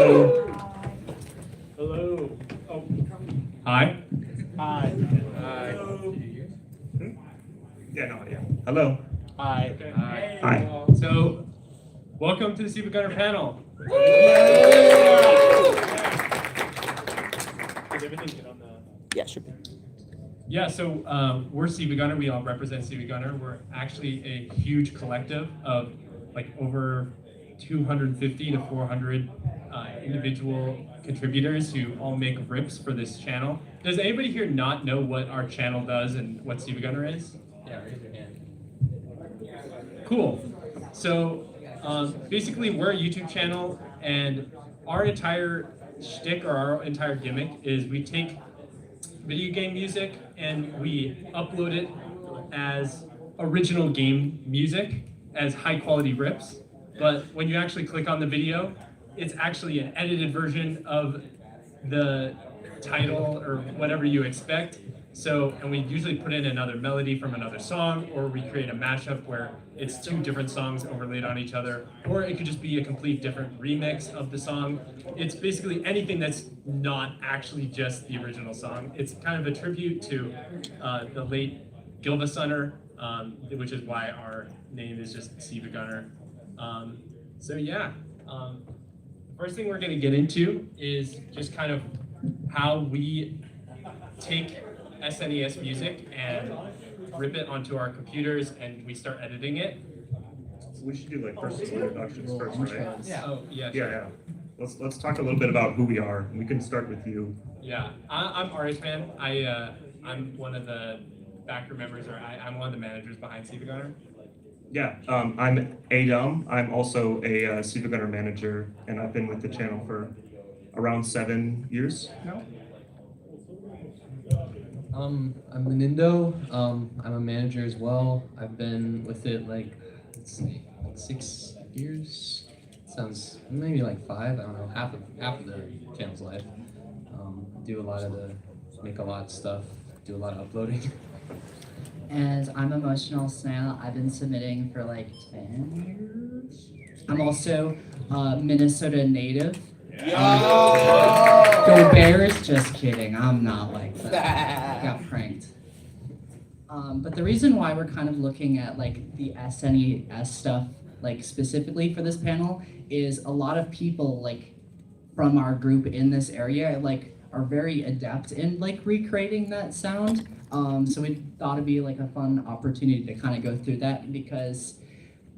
Hello. Hello. Oh. Hi. Hi. Hi. Yeah. Hello. Hi. Okay. Hi. So, welcome to the SiIvaGunner panel. Is everything good on the? Yeah, should be. Yeah, so we're SiIvaGunner. We all represent SiIvaGunner. We're actually a huge collective of like over 250 to 400 individual contributors who all make rips for this channel. Does anybody here not know what our channel does and what SiIvaGunner is? Yeah, raise your hand. Cool. So basically, we're a YouTube channel, and our entire shtick or our entire gimmick is we take video game music and we upload it as original game music, as high quality rips. But when you actually click on the video, it's actually an edited version of the title or whatever you expect. So, and we usually put in another melody from another song, or we create a mashup where it's two different songs overlaid on each other, or it could just be a complete different remix of the song. It's basically anything that's not actually just the original song. It's kind of a tribute to the late SNES, which is why our name is just SiIvaGunner. So yeah, the first thing we're going to get into is just kind of how we take SNES music and rip it onto our computers and we start editing it. We should do like first introductions first, right? Yeah. Oh, yeah. Yeah, Sure. yeah. Let's talk a little bit about who we are. We can start with you. Yeah, I'm Arisman. I'm one of the backer members, or I'm one of the managers behind SiIvaGunner. Yeah, I'm Adam. I'm also a SiIvaGunner manager, and I've been with the channel for around 7 years now. I'm Menindo. I'm a manager as well. I've been with it like 6 years. Sounds maybe like 5. I don't know. Half of the channel's life. Do a lot of make a lot of stuff. Do a lot of uploading. And I'm Emotional Snail. I've been submitting for like 10 years. I'm also Minnesota native. Go Bears! Just kidding. I'm not like that. I got pranked. But the reason why we're kind of looking at like the SNES stuff, like specifically for this panel, is a lot of people like from our group in this area like are very adept in like recreating that sound. So we thought it'd be like a fun opportunity to kind of go through that because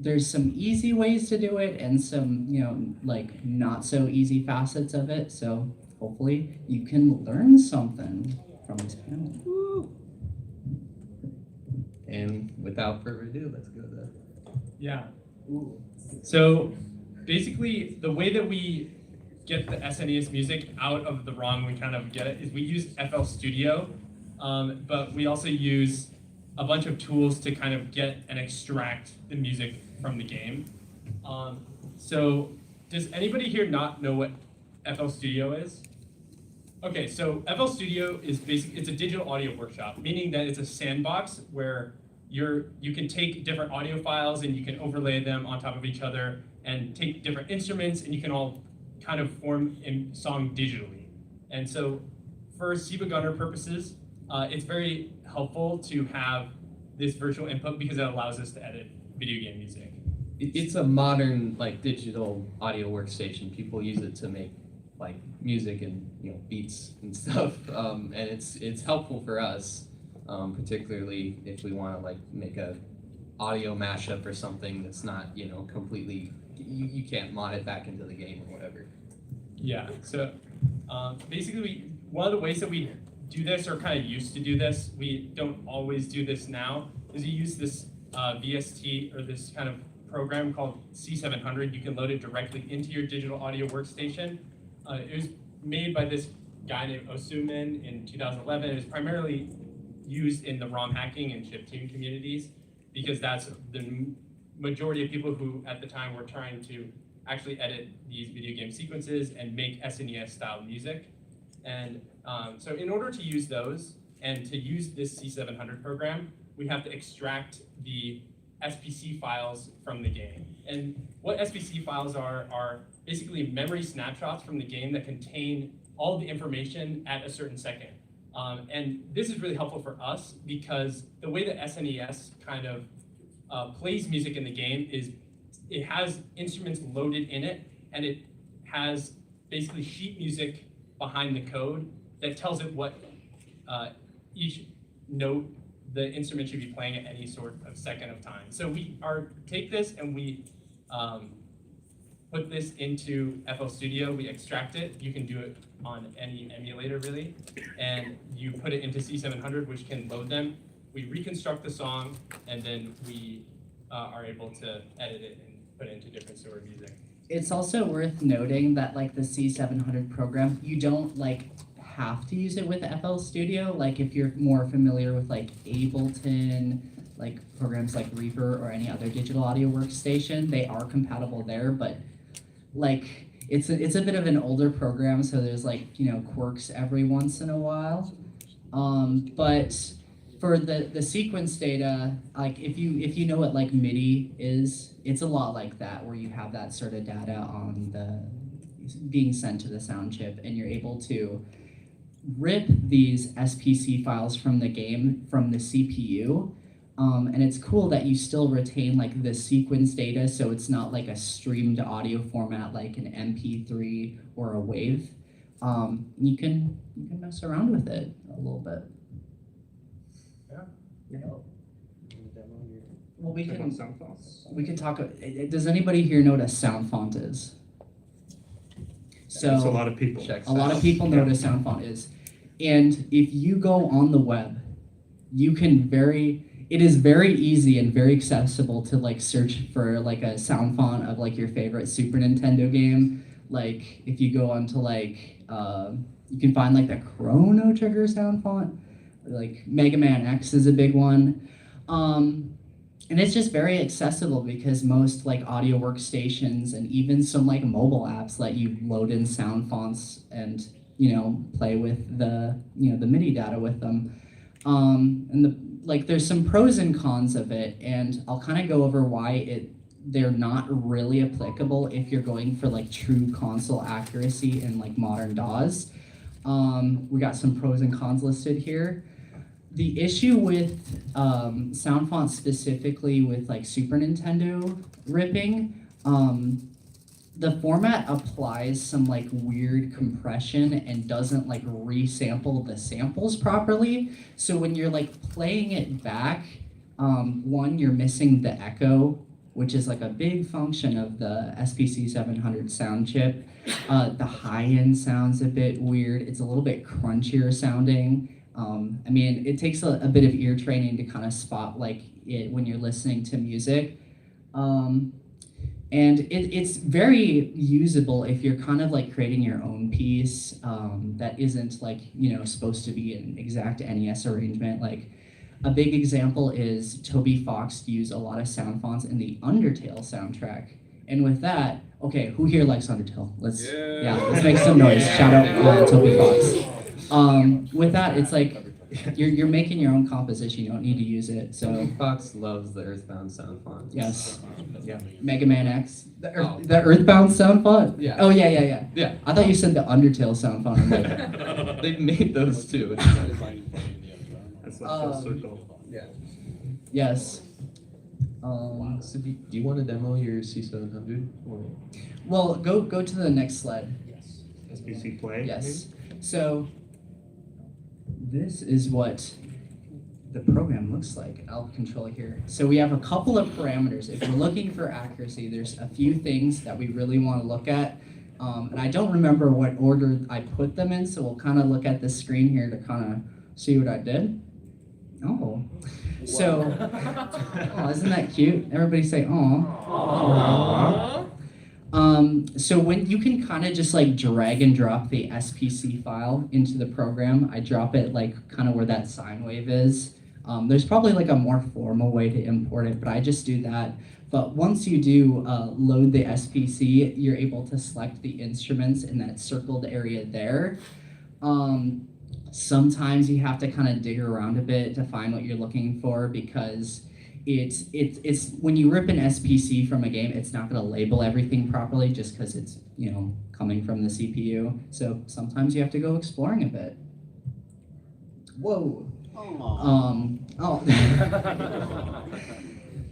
there's some easy ways to do it and some, like not so easy facets of it. So hopefully you can learn something from this panel. Woo. And without further ado, let's go to Yeah. Ooh. So basically, the way that we get the SNES music out of the ROM, we kind of get it, is we use FL Studio, but we also use a bunch of tools to kind of get and extract the music from the game. So does anybody here not know what FL Studio is? Okay, so FL Studio is it's a digital audio workshop, meaning that it's a sandbox where you can take different audio files and you can overlay them on top of each other and take different instruments and you can all kind of form a song digitally. And so for SiIvaGunner purposes, it's very helpful to have this virtual input because it allows us to edit video game music. It's a modern like digital audio workstation. People use it to make like music and beats and stuff, and it's helpful for us, particularly if we want to like make a audio mashup or something that's not completely you can't mod it back into the game or whatever. Yeah. So basically, one of the ways that we do this, or kind of used to do this, we don't always do this now, is you use this VST or this kind of program called C700. You can load it directly into your digital audio workstation. It was made by this guy named Osumin in 2011. It was primarily used in the ROM hacking and chiptune communities because that's the majority of people who at the time were trying to actually edit these video game sequences and make SNES style music. And so in order to use those and to use this C700 program, we have to extract the SPC files from the game. And what SPC files are basically memory snapshots from the game that contain all the information at a certain second. And this is really helpful for us because the way that SNES kind of plays music in the game is it has instruments loaded in it, and it has basically sheet music behind the code that tells it what each note the instrument should be playing at any sort of second of time. So we take this and we put this into FL Studio, we extract it. You can do it on any emulator really. And you put it into C700, which can load them. We reconstruct the song, and then we are able to edit it and put it into different sort of music. It's also worth noting that like the C700 program, you don't like have to use it with FL Studio. Like if you're more familiar with like Ableton, like programs like Reaper or any other digital audio workstation, they are compatible there, but like it's a bit of an older program, so there's like, you know, quirks every once in a while. But for the sequence data, like if you know what like MIDI is, it's a lot like that, where you have that sort of data on the being sent to the sound chip, and you're able to rip these SPC files from the game from the CPU. And it's cool that you still retain like the sequence data, so it's not like a streamed audio format like an MP3 or a WAV. You can mess around with it a little bit. Yeah. Well, we can talk. Does anybody here know what a sound font is? That's a lot of people. A lot of people know what a sound font is. And if you go on the web, it is very easy and very accessible to like search for like a sound font of like your favorite Super Nintendo game. Like if you go onto like, you can find like the Chrono Trigger sound font, like Mega Man X is a big one. And it's just very accessible because most like audio workstations and even some like mobile apps let you load in sound fonts and, you know, play with the, you know, the MIDI data with them. And there's some pros and cons of it, and I'll kind of go over why they're not really applicable if you're going for like true console accuracy in like modern DAWs. We got some pros and cons listed here. The issue with sound fonts specifically with like Super Nintendo ripping, the format applies some like weird compression and doesn't like resample the samples properly. So when you're like playing it back, one, you're missing the echo, which is like a big function of the SPC 700 sound chip. The high end sounds a bit weird. It's a little bit crunchier sounding. I mean, it takes a bit of ear training to kind of spot like it when you're listening to music. And it's very usable if you're kind of like creating your own piece that isn't like, you know, supposed to be an exact NES arrangement. Like a big example is Toby Fox used a lot of sound fonts in the Undertale soundtrack. And with that, okay, who here likes Undertale? Let's make some noise. Shout out Toby Fox. With that, it's like you're making your own composition. You don't need to use it. So Fox loves the Earthbound sound font. yes, yeah. Mega Man X, the Earthbound sound font. Yeah. Oh yeah. Yeah. I thought you said the Undertale sound font. I'm like, They've made those too. That's like full circle. Yeah. yes. So do you want to demo your C700? Or? Well, go to the next slide. SPC play. Yes. So this is what the program looks like. I'll control it here. So we have a couple of parameters. If we're looking for accuracy, there's a few things that we really want to look at. And I don't remember what order I put them in, so we'll kind of look at the screen here to kind of see what I did. Oh. So, oh, isn't that cute? Everybody say, aw. So when you can kind of just like drag and drop the SPC file into the program, I drop it like kind of where that sine wave is. There's probably like a more formal way to import it, but I just do that. But once you do load the SPC, you're able to select the instruments in that circled area there. Sometimes you have to kind of dig around a bit to find what you're looking for, because it's when you rip an SPC from a game, it's not going to label everything properly just because it's, you know, coming from the CPU. So sometimes you have to go exploring a bit. Whoa.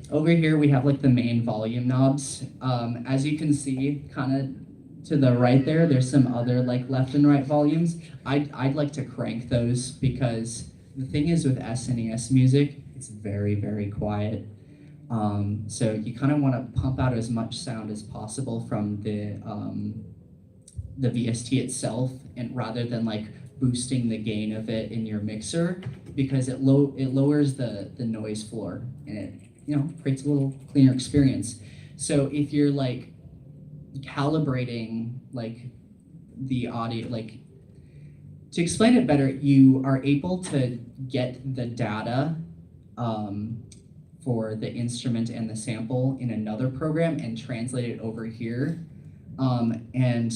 Over here we have like the main volume knobs. As you can see, kind of to the right there, there's some other like left and right volumes. I'd like to crank those because the thing is with SNES music, it's very, very quiet. So you kind of want to pump out as much sound as possible from the VST itself, and rather than like boosting the gain of it in your mixer, because it lowers the noise floor and it, you know, creates a little cleaner experience. So if you're like calibrating like the audio, like to explain it better, you are able to get the data for the instrument and the sample in another program and translate it over here. And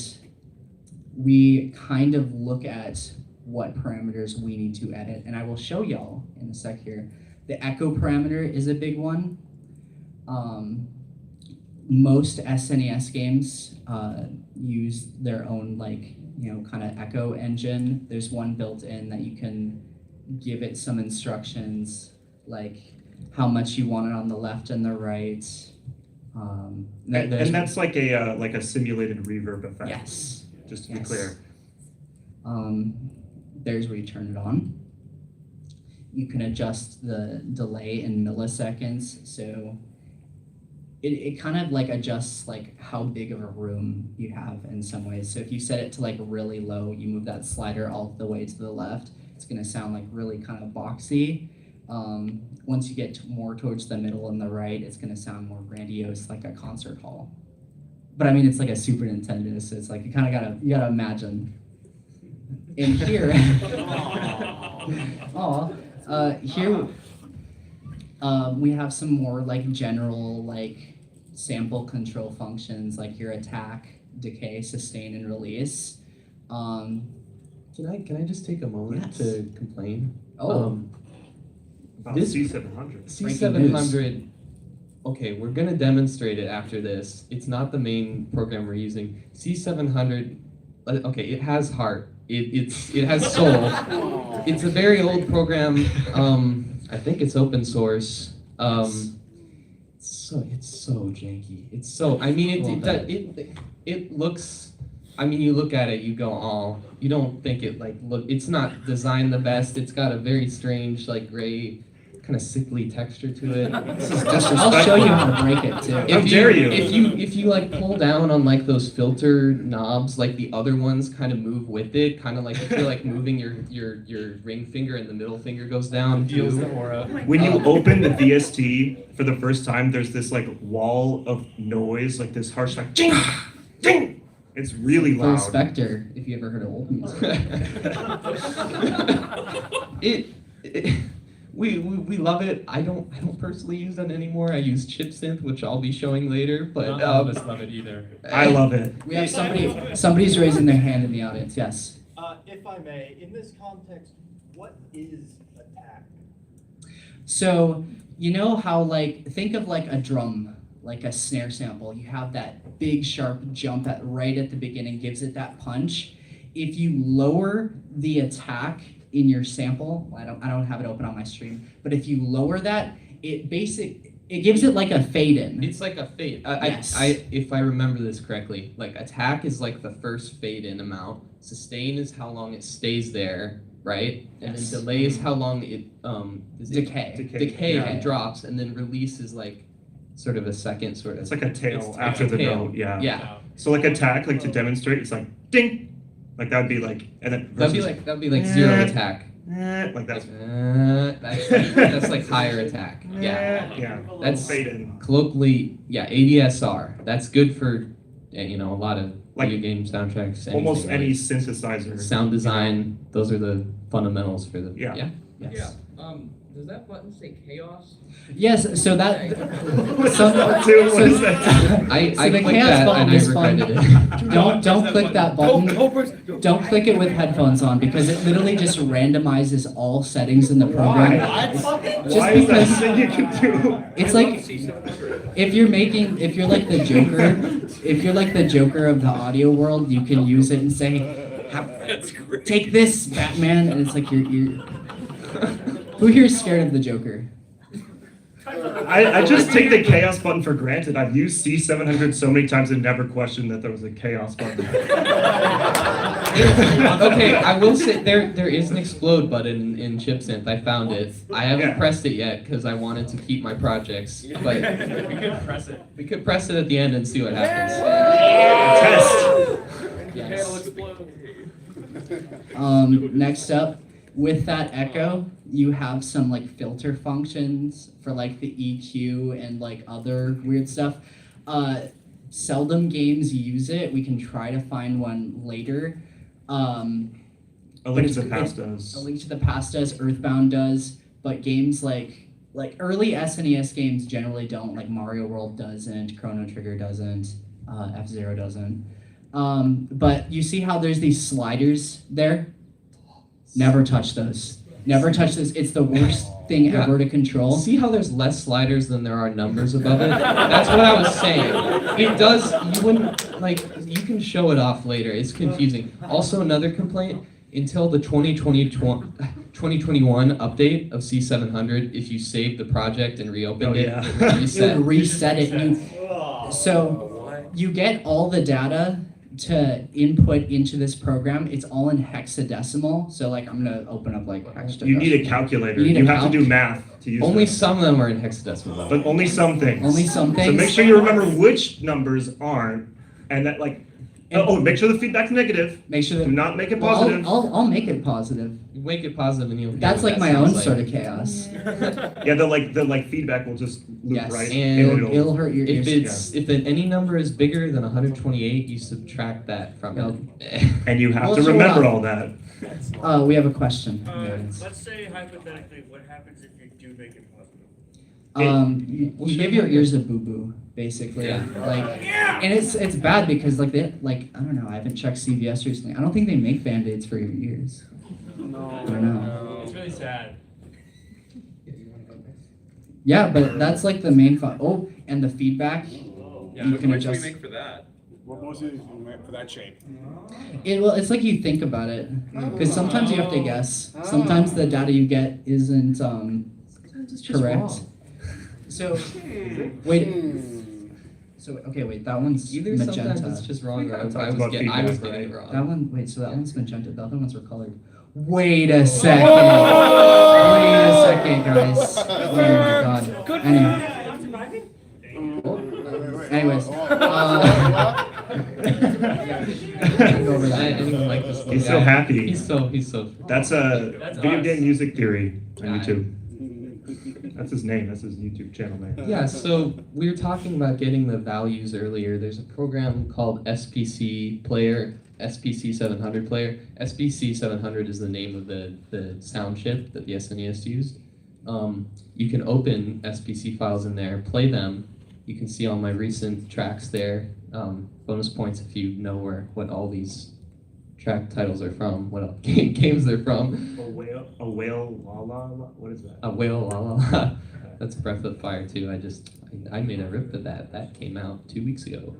we kind of look at what parameters we need to edit, and I will show y'all in a sec here. The echo parameter is a big one. Most SNES games use their own, like, you know, kind of echo engine. There's one built in that you can give it some instructions, like how much you want it on the left and the right. And that's like a simulated reverb effect. Yes. Just to be clear. There's where you turn it on. You can adjust the delay in milliseconds, so it kind of like adjusts like how big of a room you have in some ways. So if you set it to like really low, you move that slider all the way to the left, it's gonna sound like really kind of boxy. Once you get more towards the middle and the right, it's gonna sound more grandiose, like a concert hall. But I mean, it's like a Super Nintendo, so it's like you kind of gotta imagine. In here, here we have some more like general like sample control functions, like your attack, decay, sustain, and release. Can I just take a moment Yes. to complain? About This- C700. C700, okay, we're gonna demonstrate it after this. It's not the main program we're using. C700, okay, it has heart. It has soul. It's a very old program. I think it's open source. It's so janky. It's so, I mean, it looks, I mean, you look at it, you go, oh, you don't think it like, look, it's not designed the best. It's got a very strange, like gray, kind of sickly texture to it. I'll show you how to break it too. How dare you? If you like pull down on like those filter knobs, like the other ones kind of move with it, kind of like if you're like moving your ring finger and the middle finger goes down Feels the too. aura. When you open the VST for the first time, there's this like wall of noise, like this harsh like ding, ding. It's really Phil loud. Spector, if you ever heard of old music. We love it. I don't personally use that anymore. I use chip synth, which I'll be showing later. But Not all of us love it either. I love it. We have somebody's raising their hand in the audience. Yes. If I may, in this context, what is attack? So you know how like think of like a drum, like a snare sample. You have that big sharp jump right at the beginning, gives it that punch. If you lower the attack in your sample, I don't have it open on my stream, but if you lower that, it gives it like a fade in. it's like a fade. Yes. If I remember this correctly, like attack is like the first fade in amount. Sustain is how long it stays there, right? And Yes. then delay is how long it Decay. Decay Yeah. it drops, and then release is like sort of a second sort of. It's like a tail It's after a the tail. note. Yeah. Yeah. So like attack, like to demonstrate, it's like ding. Like that would be like, and then That'd be like zero attack. like that's That's like higher attack. Yeah. yeah. That's Fade in. colloquially, yeah, ADSR. That's good for a lot of Like video game soundtracks. Almost anything, any like synthesizer. sound design. Those are the fundamentals for the Yeah. Yes. Does that button say chaos? Yes, so that. What's that do? What is that? I So the clicked chaos that button and I is fun. regretted it. Don't click that button. Don't click it with headphones on because it literally just randomizes all settings in the program. Just Why is that because something you can do? it's like if you're like the Joker of the audio world, you can use it and say, take this, Batman, and it's like you're who here is scared of the Joker? I just take the chaos button for granted. I've used C700 so many times and never questioned that there was a chaos button. Okay, I will say there is an explode button in ChipSynth. I found it. I haven't Yeah. pressed it yet because I wanted to keep my projects, but We could press it. we could press it at the end and see what happens. Test. Yes. Next up, with that echo, you have some like filter functions for like the EQ and like other weird stuff. Seldom games use it. We can try to find one later. A But Link it's- to the Past A does. Link to the Past does, Earthbound does, but games like early SNES games generally don't. Like Mario World doesn't, Chrono Trigger doesn't, F-Zero doesn't. But you see how there's these sliders there? Never touch those. Never touch this. It's the worst thing Yeah. ever to control. See how there's less sliders than there are numbers above it? That's what I was saying. It does, you wouldn't, like, you can show it off later. It's confusing. Also, another complaint, until the 2021 update of C700, if you saved the project and reopened Oh, it, yeah. it would It reset. would reset it. So you get all the data to input into this program. It's all in hexadecimal. So like I'm gonna open up like hexadecimal. You need a calculator. You need You a have to do calc- math to use Only that. some of them are in hexadecimal. But only some things. Only some So things. make sure you remember which numbers aren't, and that like, make sure the feedback's negative. Make sure that. Do not make it Well, positive. I'll make it positive. You make it positive and you'll hear That's what like that my own sounds sort like. of chaos. Yeah, the feedback will just loop Yes. right. And It'll hurt your If ears. any number is bigger than 128, you subtract that from it. And you have Well, to so remember what? all that. We have a question. Let's say hypothetically, what happens if you do make it positive? You give your ears a boo boo, basically. Yeah. Like, and it's bad because like I don't know. I haven't checked CVS recently. I don't think they make Band-Aids for your ears. I don't know. It's really sad. Yeah, but that's like the main and the feedback. Yeah, You can What should we adjust. make for that? What most of these we make for that shape? It's like you think about it, because sometimes you have to guess. Sometimes the data you get isn't Sometimes it's just correct. wrong. So wait. So okay, wait. That one's Either sometimes magenta. it's just wrong or I was about getting it feedback, wrong. That one. Wait. So that one's magenta. The other ones were colored. Wait a second. Wait a second, guys. Oh my god. Anyways. Go over that. Anyone like this one He's so guy? happy. He's so. That's a That's video us. game music theory on Got it. YouTube. That's his name. That's his YouTube channel name. Yeah, so we were talking about getting the values earlier. There's a program called SPC Player, SPC 700 Player. SPC 700 is the name of the sound chip that the SNES used. You can open SPC files in there, play them. You can see all my recent tracks there. Bonus points if you know what all these track titles are from, what games they're from. A whale, la la la. What is that? A whale, la la la. That's Breath of Fire too. I made a rip of that. That came out 2 weeks ago.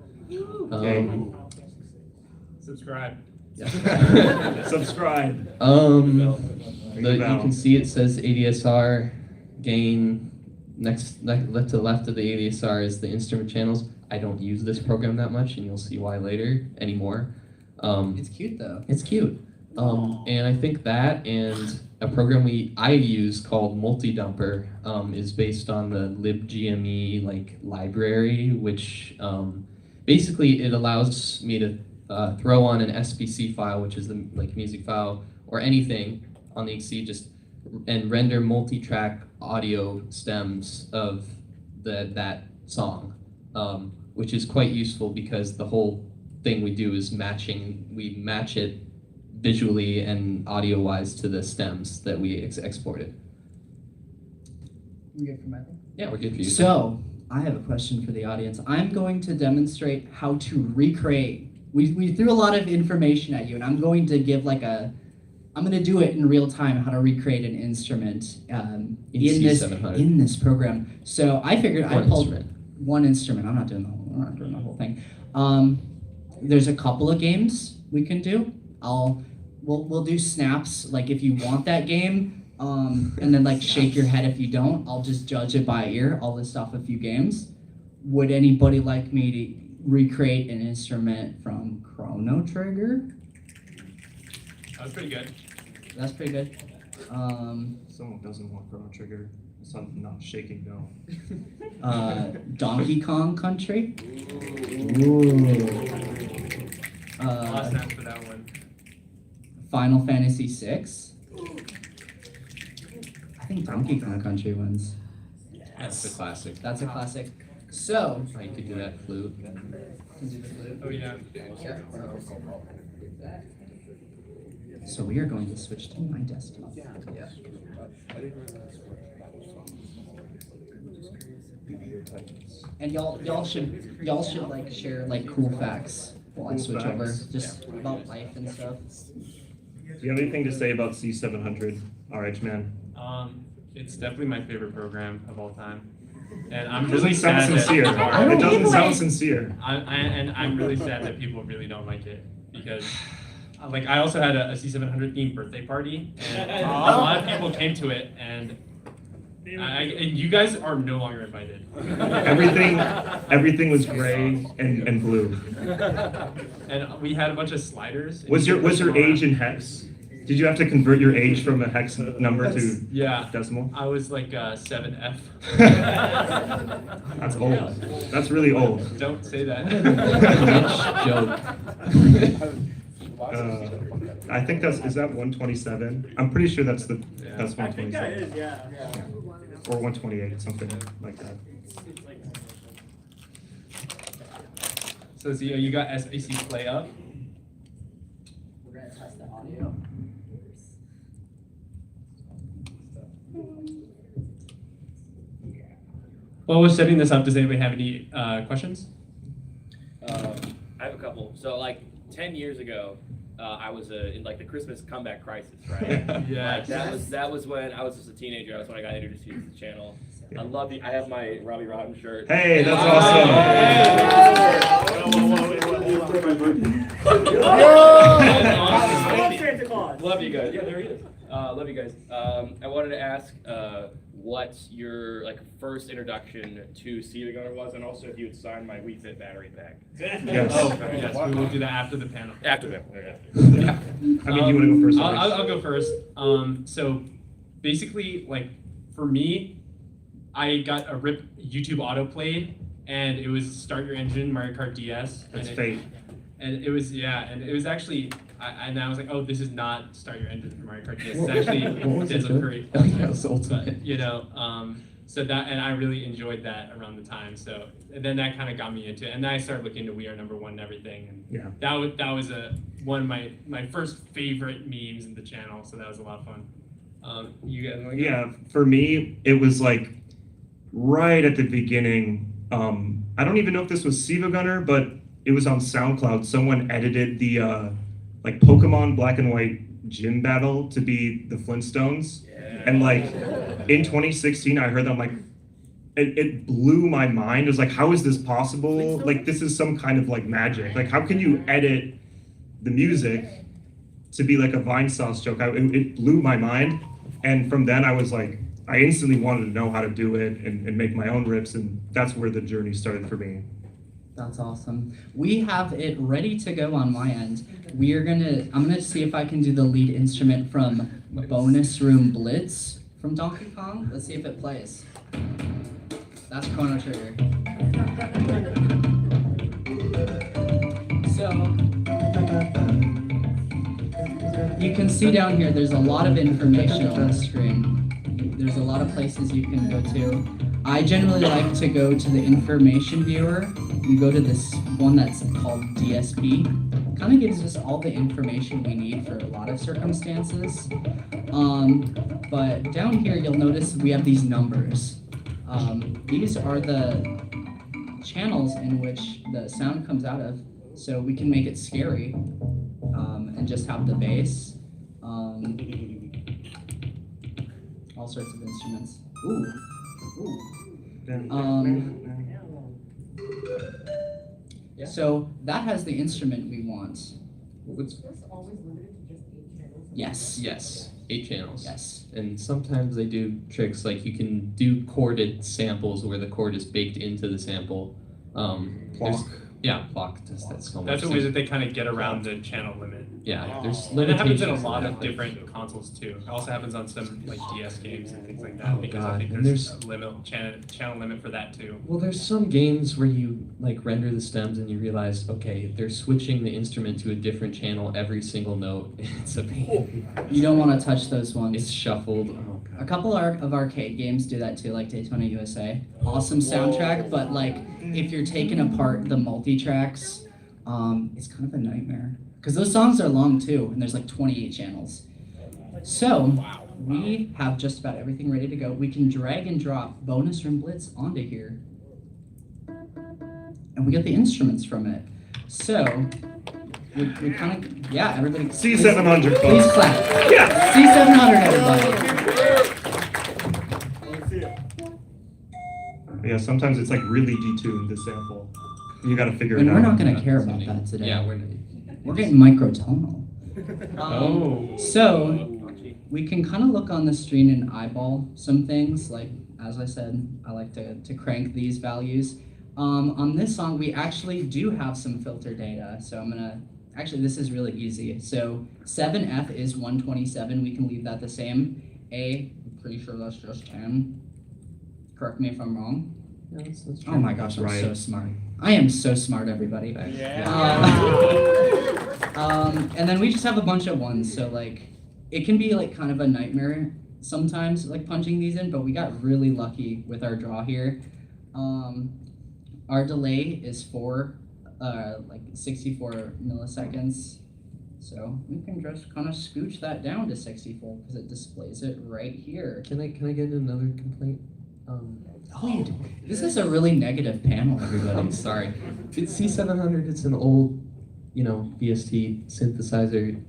Subscribe. Yeah. Subscribe. You Ring the bell. can see it says ADSR gain. Next to the left of the ADSR is the instrument channels. I don't use this program that much, and you'll see why later anymore. It's cute though. It's cute. And I think that and a program I use called Multidumper is based on the libgme library, which basically it allows me to throw on an SPC file, which is the music file or anything on the XC, and render multi-track audio stems of that song, which is quite useful because the whole thing we do is we match it visually and audio-wise to the stems that we exported. I'm good for my thing. Yeah, we're good for you. So, I have a question for the audience. I'm going to demonstrate how to recreate. We threw a lot of information at you, and I'm going to give I'm going to do it in real time, how to recreate an instrument in C700. this program. So I figured I One pulled instrument. one instrument. I'm not doing the whole thing. There's a couple of games we can do. We'll do snaps, like if you want that game, and then like shake your head if you don't. I'll just judge it by ear. I'll list off a few games. Would anybody like me to recreate an instrument from Chrono Trigger? That was pretty good. That's pretty good. Someone doesn't want Chrono Trigger. Something not shaking, no. Donkey Kong Country. Ooh. Lost snaps for that one. Final Fantasy VI. I think Donkey Kong Country wins. That's the classic. That's a classic. So, Oh, you could do that flute. Oh yeah. so we are going to switch to my desktop. And y'all should like share like cool facts while I Cool switch over, facts. just about life and stuff. Do you have anything to say about C700 RH man? It's definitely my favorite program of all time, and I'm It really doesn't sound sad sincere. that It doesn't sound sincere. I'm really sad that people really don't like it because, like, I also had a C700 themed birthday party, and a lot of people came to it, and and you guys are no longer invited. Everything was gray and blue. And we had a bunch of sliders. Was your age in hex? Did you have to convert your age from a hex number to Yeah. decimal? I was like 7F. That's old. That's really old. Don't say that. Niche joke. I think is that 127? I'm pretty sure that's Yeah. that's I think that 127 is, yeah. or 128, something like that. So you got SAC play up. We're gonna test the audio. While we're setting this up, does anybody have any questions? I have a couple. So like 10 years ago, I was in like the Christmas comeback crisis, right? Yes. Like that was when I was just a teenager. That's when I got introduced to the channel. I love I have my Robbie Rotten shirt. Hey, that's Santa Claus. Love you guys. Yeah, there he is. Love you guys. I wanted to ask what your like first introduction to SiIvaGunner was, and also if you would sign my Wii Fit battery pack. Yes. Oh, yes, we will do that after the panel. After that. Okay. Yeah. I mean, you want to go first? I'll go first. So basically, like for me, I got a RIP YouTube autoplayed, and it was Start Your Engine Mario Kart DS. That's and fate. And it was actually, and I was like, oh, this is not Start Your Engine for Mario Kart DS. It's actually What was it? Denzel Curry. Oh, yeah, it was Ultimate. But, you know, so that, and I really enjoyed that around the time. So and then that kind of got me into it, and then I started looking into We Are Number One and everything. And Yeah. that was one of my first favorite memes in the channel. So that was a lot of fun. You guys want to go? Yeah, for me, it was like right at the beginning. I don't even know if this was SiIvaGunner, but it was on SoundCloud. Someone edited the like Pokemon Black and White gym battle to be the Flintstones. And like in 2016, I heard that, I'm like, it blew my mind. It was like, how is this possible? Like, this is some kind of like magic. Like, how can you edit the music to be like a Vine sauce joke? It blew my mind. And from then I was like, I instantly wanted to know how to do it and make my own rips. And that's where the journey started for me. That's awesome. We have it ready to go on my end. I'm gonna see if I can do the lead instrument from Bonus Room Blitz from Donkey Kong. Let's see if it plays. That's Chrono Trigger. So you can see down here there's a lot of information on the screen. There's a lot of places you can go to. I generally like to go to the information viewer. You go to this one that's called DSP. Kind of gives us all the information we need for a lot of circumstances. But down here you'll notice we have these numbers. These are the channels in which the sound comes out of, so we can make it scary and just have the bass. All sorts of instruments. Ooh. So that has the instrument we want. Yes. Yes, 8 channels. Yes. And sometimes they do tricks like you can do chorded samples where the chord is baked into the sample. There's- Yeah, clock. That's so much. That's a way that they kind of get around the channel limit. Yeah, there's And it happens in a limitations lot to of that, but- different consoles too. It also happens on some like DS games and things like that, Oh, because God. I think And there's there's- a channel limit for that too. Well, there's some games where you like render the stems and you realize, okay, they're switching the instrument to a different channel every single note. It's a pain. You don't want to touch those ones. It's shuffled. Oh A god. couple of arcade games do that too, like Daytona USA. Awesome soundtrack, but like if you're taking apart the multi-tracks, it's kind of a nightmare. Because those songs are long too, and there's like 28 channels. So we have just about everything ready to go. We can drag and drop bonus room blitz onto here. And we get the instruments from it. So we kind of, yeah, everybody. C700. Please clap. Yeah. C700, everybody. Yeah, sometimes it's like really detuned, the sample. You gotta figure it And out. we're not going to care about that today. Yeah, We're getting microtonal. Oh. So we can kind of look on the screen and eyeball some things. Like, as I said, I like to crank these values. On this song, we actually do have some filter data. So I'm going to, actually, this is really easy. So 7F is 127. We can leave that the same. I'm pretty sure that's just 10. Correct me if I'm wrong. Yeah, that's Oh my gosh, I'm Right. so smart. I am so smart, everybody. And then we just have a bunch of ones, so like it can be like kind of a nightmare sometimes, like punching these in, but we got really lucky with our draw here. Our delay is like 64 milliseconds, so we can just kind of scooch that down to 64 because it displays it right here. Can I get another complaint? Wait, this is a really negative panel, everybody. I'm sorry. It's C700. It's an old, VST synthesizer.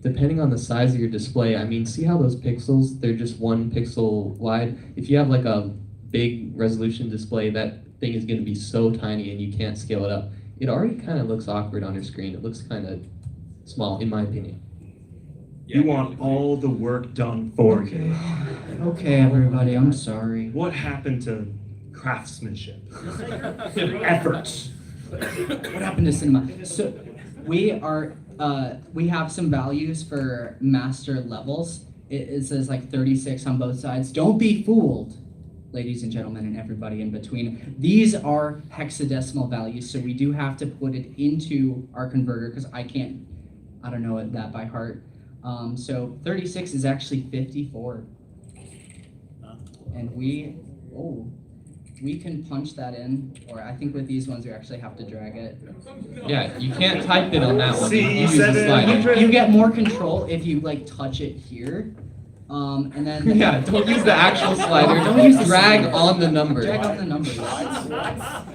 Depending on the size of your display, I mean, see how those pixels? They're just 1 pixel wide. If you have like a big resolution display, that thing is going to be so tiny and you can't scale it up. It already kind of looks awkward on your screen. It looks kind of small, in my opinion. You want all the work done for you. Okay, everybody, I'm sorry. What happened to craftsmanship? Efforts. What happened to cinema? So we have some values for master levels. It says like 36 on both sides. Don't be fooled, ladies and gentlemen, and everybody in between. These are hexadecimal values, so we do have to put it into our converter because I don't know that by heart. So 36 is actually 54. And we can punch that in, or I think with these ones we actually have to drag it. Yeah, you can't type it on that one. C700. You use the slider. You get more control if you like touch it here. And then Yeah, don't use the actual slider. Don't use the drag slider. on the number. drag on the numbers.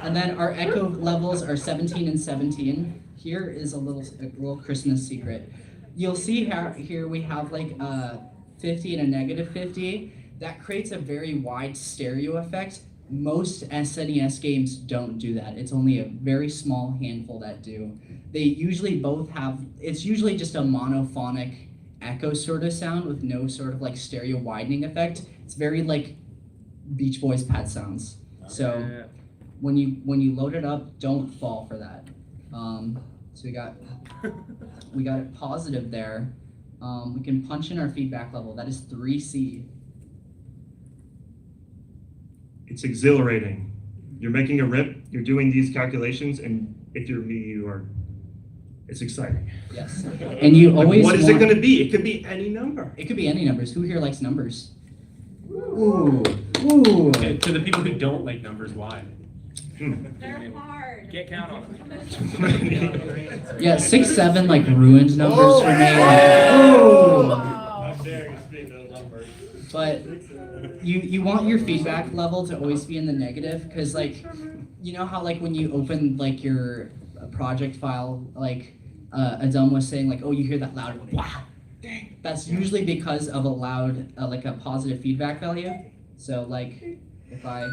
And then our echo levels are 17 and 17. Here is a little Christmas secret. You'll see how here we have like a 50 and a negative 50. That creates a very wide stereo effect. Most SNES games don't do that. It's only a very small handful that do. They usually both have, it's usually just a monophonic echo sort of sound with no sort of like stereo widening effect. It's very like Beach Boys pad sounds. So when you load it up, don't fall for that. So we got it positive there. We can punch in our feedback level. That is 3C. It's exhilarating. You're making a rip, you're doing these calculations, and if you're me, it's exciting. Yes. And you Like, always what is it want- going to be? It could be any number. It could be any numbers. Who here likes numbers? Ooh. Ooh. To the people who don't like numbers, why? They're hard. Can't count on them. Yeah, 6, 7 like ruined numbers for me. Like, How dare you speak those numbers? But you want your feedback level to always be in the negative, because like, you know how like when you open like your project file, like Adam was saying like, oh, you hear that loud wow, dang. That's usually because of a loud like a positive feedback value. So like if I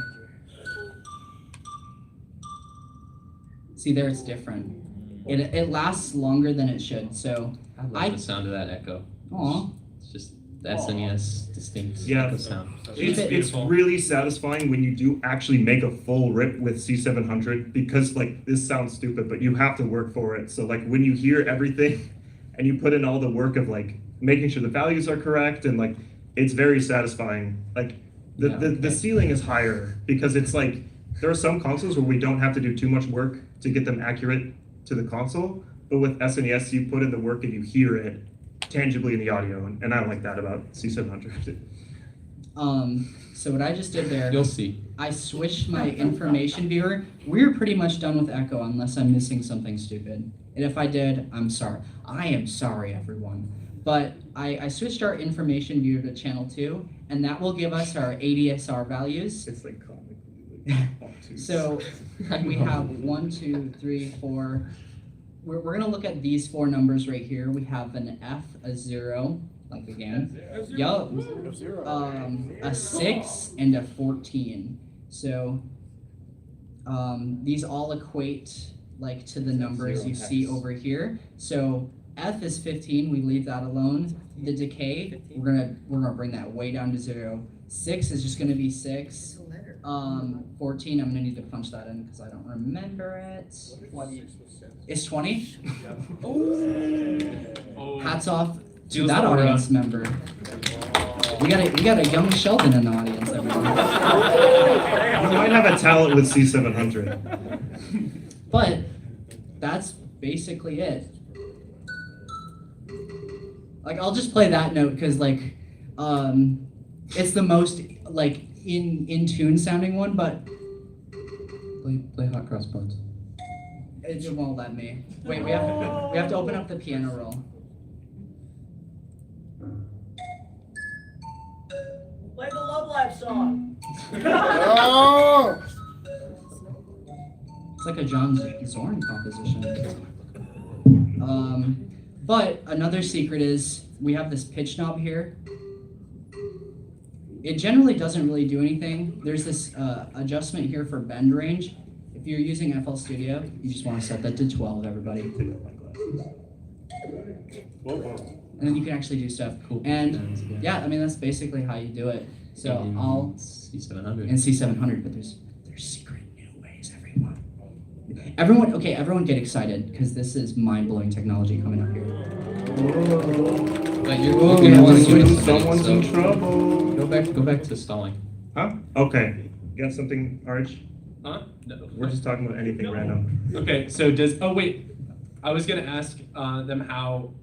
see there, it's different. It lasts longer than it should. So I love the sound of that echo. Aw. It's just the SNES distinct Yeah. echo sound. It's really satisfying when you do actually make a full rip with C700, because like this sounds stupid, but you have to work for it. So like when you hear everything and you put in all the work of like making sure the values are correct, and like it's very satisfying. Like the ceiling is higher because it's like there are some consoles where we don't have to do too much work to get them accurate to the console, but with SNES you put in the work and you hear it tangibly in the audio, and I like that about C700. So what I just did there, You'll see. I switched my information viewer. We're pretty much done with echo unless I'm missing something stupid. And if I did, I'm sorry. I am sorry, everyone. But I switched our information viewer to channel 2, and that will give us our ADSR values. It's like comically obtuse. So we have 1, 2, 3, 4. We're going to look at these 4 numbers right here. We have an F, a 0, like again. Yup. A 6 and a 14. So these all equate like to the numbers you see over here. So F is 15. We leave that alone. The decay, we're gonna bring that way down to 0. 6 is just gonna be 6. 14, I'm gonna need to punch that in because I don't remember it. It's 20? Hats off to that audience member. We got a young Sheldon in the audience, everyone. You might have a talent with C700. But that's basically it. Like I'll just play that note because like it's the most like in tune sounding one, but Play Hot Cross Buns. it won't let me. Wait, we have to open up the piano roll. Play the Love Life song. Oh! It's like a John Zorn composition. But another secret is we have this pitch knob here. It generally doesn't really do anything. There's this adjustment here for bend range. If you're using FL Studio, you just want to set that to 12, everybody. And then you can actually do stuff. Cool. And yeah, I mean, that's basically how you do it. So I'll C700. and C700, but there's secret new ways, everyone. Everyone get excited because this is mind-blowing technology coming up here. But you're gonna want to do it. Someone's in trouble. Go back to stalling. Huh? Okay. You got something, Arch? Huh? No. We're just talking about anything random. Okay, so oh wait, I was gonna ask them how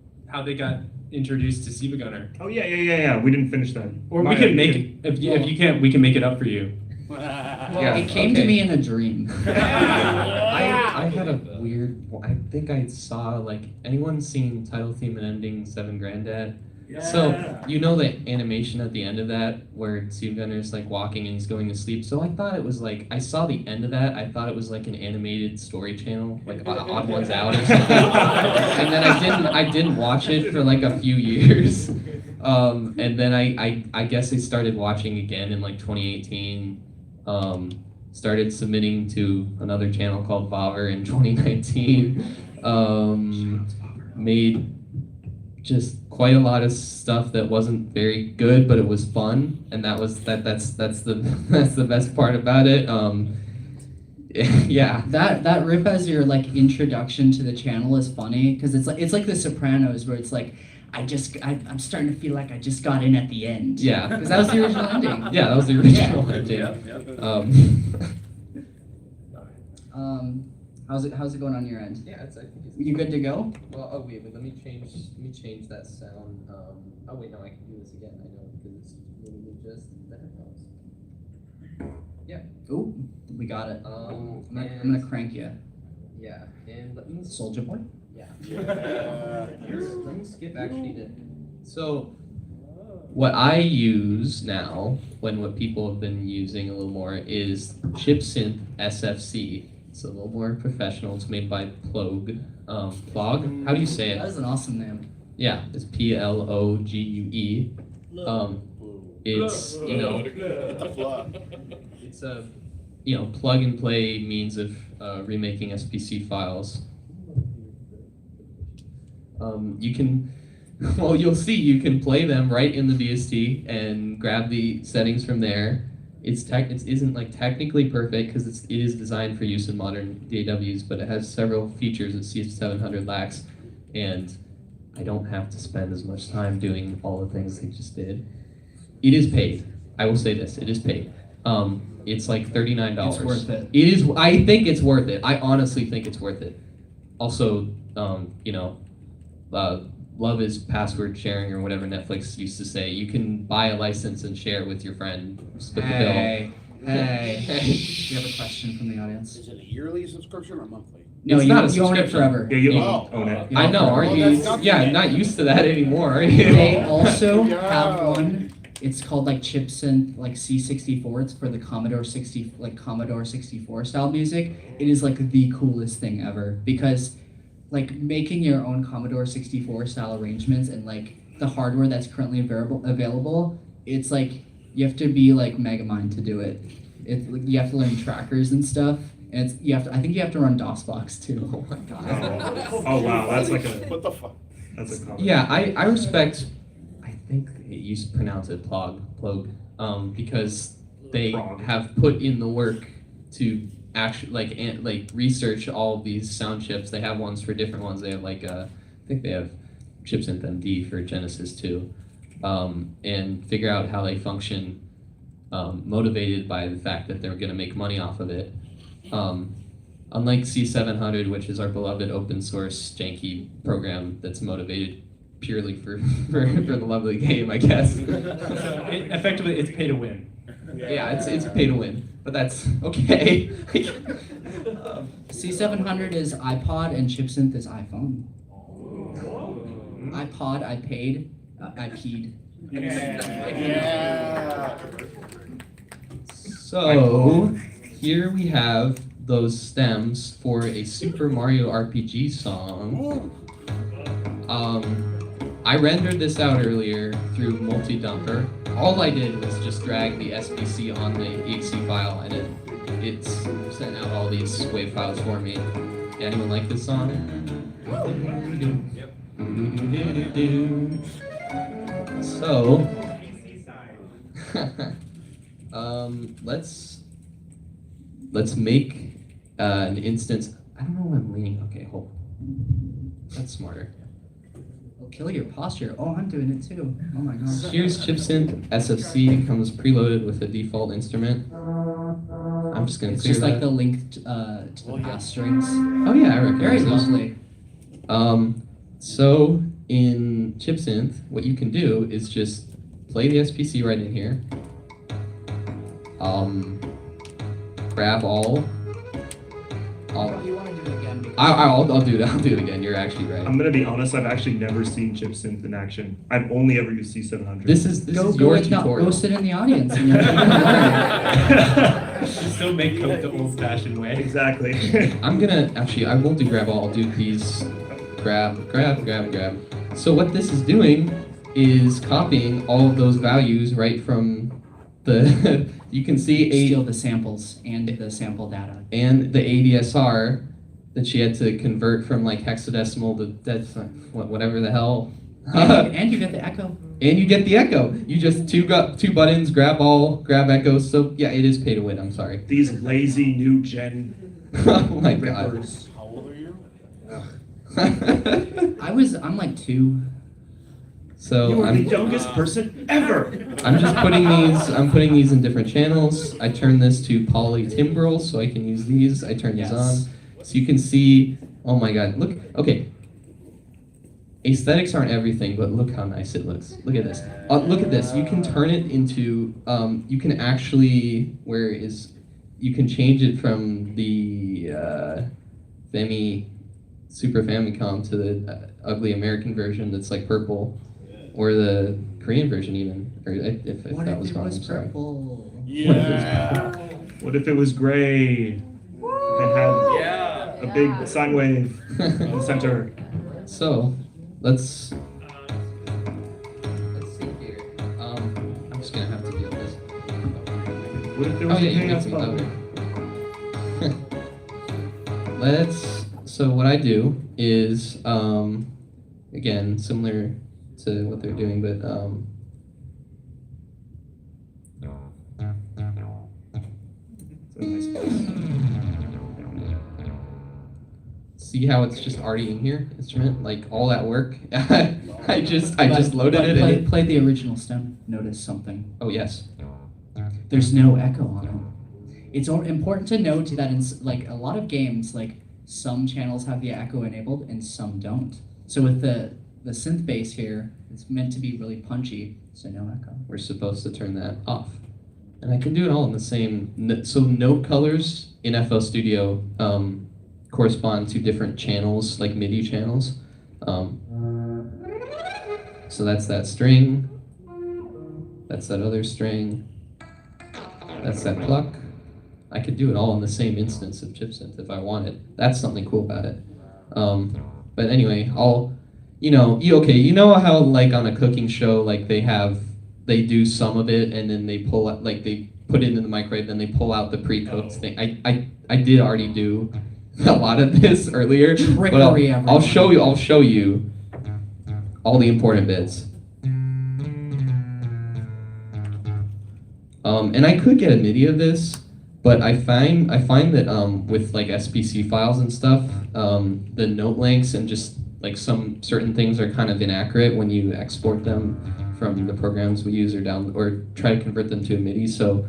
they got introduced to SiIvaGunner. Oh yeah. We didn't finish that. Or we can make it, if you can't, we can make it up for you. Well, it came to me in a dream. I had a weird. I think I saw like anyone seen title theme and ending 7 Granddad. Yeah. So you know the animation at the end of that where SiIvaGunner's like walking and he's going to sleep. So I thought it was like I saw the end of that. I thought it was like an animated story channel, like Odd Ones Out or something. And then I didn't watch it for like a few years. And then I guess I started watching again in like 2018. Started submitting to another channel called Bobber in 2019. Made just quite a lot of stuff that wasn't very good, but it was fun, and that's the best part about it. Yeah. That rip as your like introduction to the channel is funny because it's like The Sopranos where it's like I'm starting to feel like I just got in at the end. Yeah. Because that was the original ending. Yeah, that was the original ending. How's it going on your end? Yeah, I think it's. You good to go? Well, oh wait, let me change that sound. Oh wait, no, I can do this again. I know because it's literally just the headphones. Yeah. Ooh, we got it. I'm gonna crank you. Yeah, and let me. Soldier Boy. Yeah. Let me skip actually to. So, what I use now, what people have been using a little more, is ChipSynth SFC. It's a little more professional. It's made by Plog. Plog? How do you say That it? is an awesome name. Yeah, it's Plogue. It's it's a plug and play means of remaking SPC files. You can, well, you'll see you can play them right in the VST and grab the settings from there. It isn't like technically perfect because it is designed for use in modern DAWs, but it has several features that C700 lacks, and I don't have to spend as much time doing all the things they just did. It is paid. I will say this: it is paid. It's like $39. It's worth it. It is. I think it's worth it. I honestly think it's worth it. Also, love is password sharing or whatever Netflix used to say. You can buy a license and share it with your friend. Split Hey, the bill. we have a question from the audience. Is it a yearly subscription or monthly? No, It's you, not a you own it subscription. forever. Yeah, you Oh. own it. You I own it know, forever. aren't Well, you? that's nothing Yeah, then. not used to that anymore, are you? They also Yeah. have one. It's called like ChipSynth, like C64. It's for the Commodore 64 style music. It is like the coolest thing ever because, like, making your own Commodore 64 style arrangements and like the hardware that's currently available, it's like you have to be like Megamind to do it. You have to learn trackers and stuff, and I think you have to run DOSBox too. Oh my god. Oh wow, that's like a What the fuck? that's a comment. Yeah, I respect. I think you pronounce it plog, because they Prog. have put in the work to actually like research all these sound chips. They have ones for different ones. They have I think they have ChipSynth MD for Genesis too, and figure out how they function. Motivated by the fact that they're going to make money off of it. Unlike C700, which is our beloved open source janky program that's motivated purely for the love of the game, I guess. Effectively, it's pay to win. Yeah, it's pay to win, but that's okay. C700 is iPod and ChipSynth is iPhone. iPod, I paid, I peed. Yeah. So here we have those stems for a Super Mario RPG song. I rendered this out earlier through Multi-Dumper. All I did was just drag the SBC on the exe file, and it's sent out all these WAV files for me. Anyone like this song? Yep. So, let's make an instance. I don't know what I'm leaning. Okay, hold. That's smarter. It'll kill your posture. Oh, I'm doing it too. Oh my gosh. Here's ChipSynth SFC. Comes preloaded with a default instrument. I'm just gonna It's clear just that. like the link to the pass strings. Oh yeah, I Very recognize those. lovely. So in ChipSynth, what you can do is just play the SPC right in here. Grab all. You want to do it again? Because I'll do it. I'll do it again. You're actually right. I'm gonna be honest, I've actually never seen ChipSynth in action. I've only ever used C700. This is go your in the- tutorial. go sit in the audience. And you can Still make code the old-fashioned way. Exactly. I'm gonna actually. I won't do grab all. I'll do these. Grab. So what this is doing is copying all of those values right from the. You can see steal the samples and the sample data. and the ADSR that she had to convert from like hexadecimal to whatever the hell. And you get the echo. And you get the echo. You just two buttons, grab all, grab echo. So yeah, it is pay to win. I'm sorry. These lazy new gen Oh my god. rippers. How old are you? I'm like 2. So You are the I'm youngest person ever. I'm just putting these. I'm putting these in different channels. I turn this to polytimbral so I can use these. I turn these on, so you can see. Oh my god! Look. Okay. Aesthetics aren't everything, but look how nice it looks. Look at this. Look at this. You can turn it into. You can actually. Where is? You can change it from the Super Famicom to the ugly American version that's like purple. or the Korean version even, or if What that if was it wrong, was I'm sorry. purple? Yeah. What if it was gray and had Yeah. a big sine wave in the center? So, let's see here. I'm just gonna have to get this. What if there Oh was yeah, a you chaos make me button? louder. So what I do is, again, similar to what they're doing, but It's a nice place. see how it's just already in here, instrument, like all that work. I just loaded But it in. play the original stem. Notice something. Oh yes. There's no echo on it. It's important to note that in like a lot of games, like some channels have the echo enabled and some don't. So with the synth bass here, it's meant to be really punchy, so no echo. We're supposed to turn that off. And I can do it all in the same, so note colors in FL Studio correspond to different channels, like MIDI channels. So that's that string, that's that other string, that's that pluck. I could do it all in the same instance of chipsynth if I wanted. That's something cool about it. But anyway, you know how like on a cooking show, like they do some of it and then they pull out, like they put it in the microwave, then they pull out the pre-cooked thing. I did already do a lot of this earlier, but Trickery, I'll show you all the important bits. And I could get a MIDI of this, but I find that with like SPC files and stuff, the note lengths and just like some certain things are kind of inaccurate when you export them from the programs we use or try to convert them to a MIDI. So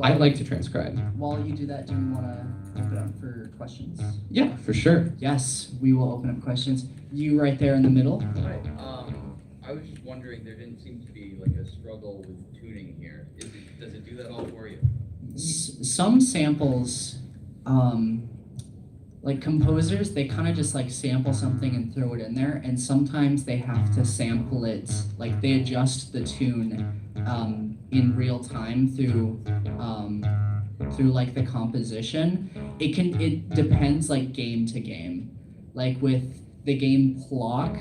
I like to transcribe. While you do that, do you want to open up for questions? Yeah, for sure. Yes, we will open up questions. You right there in the middle. Right. I was just wondering, there didn't seem to be like a struggle with tuning here. Does it do that all for you? Some samples, like composers, they kind of just like sample something and throw it in there, and sometimes they have to sample it, like they adjust the tune in real time through like the composition. It depends like game to game. Like with the game Clock,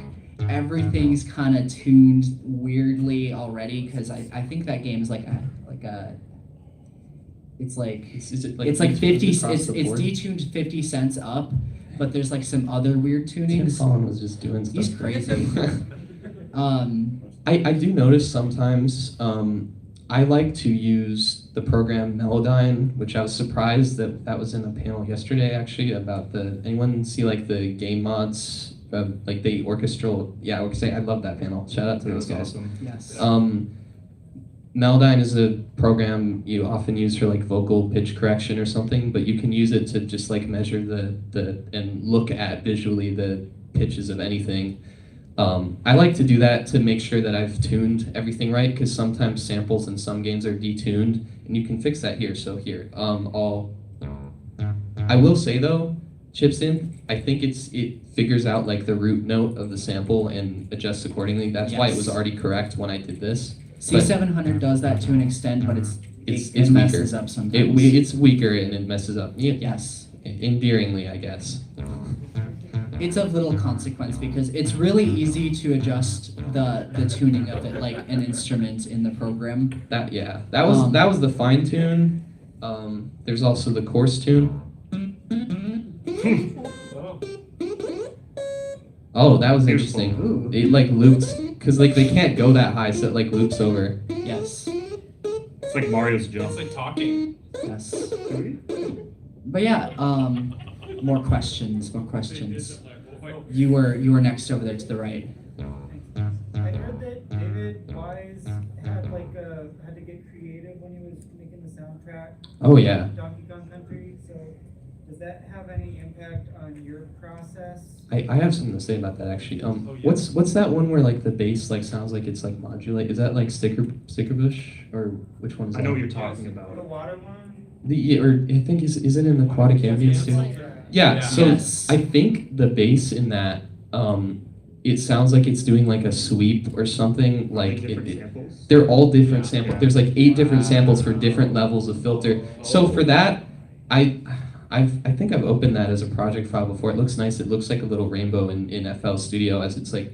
everything's kind of tuned weirdly already because I think that game is it's like 50 it's detuned 50 cents up, but there's like some other weird Tim tunings. Collin was just doing stuff. He's crazy. I do notice sometimes I like to use the program Melodyne, which I was surprised that was in a panel yesterday actually about anyone see like the game mods, like the orchestral, I love that panel. Shout out to those guys. Awesome. Yes. Melodyne is a program you often use for like vocal pitch correction or something, but you can use it to just like measure and look at visually the pitches of anything. I like to do that to make sure that I've tuned everything right, because sometimes samples in some games are detuned, and you can fix that here. So here, I will say though, chipsynth, I think it figures out like the root note of the sample and adjusts accordingly. That's why it was already correct when I did this. C700 does that to an extent, but it messes up sometimes. It's weaker and it messes up. Yes. Endearingly, I guess. It's of little consequence because it's really easy to adjust the tuning of it like an instrument in the program. That was the fine tune. There's also the coarse tune. Oh, that was Beautiful. interesting. Ooh. It like loops because like they can't go that high, so it like loops over. Yes. It's like Mario's jump. It's like talking. Yes. But yeah, more questions. You were next over there to the right. I heard that David Wise had to get creative when he was making the soundtrack. Oh yeah. Donkey Kong Country. So does that have any impact on your process? I have something to say about that actually. What's that one where like the bass like sounds like it's like modulate? Is that like Stickerbush or which one is that? I know what you're talking The about. water one? Or I think is it in Aquatic Ambience too? Yeah. So Yes. I think the bass in that it sounds like it's doing like a sweep or something. Like different samples. they're all different samples. Yeah. There's like 8 different samples for different levels of filter. So for that, I think I've opened that as a project file before. It looks nice. It looks like a little rainbow in FL Studio as it's like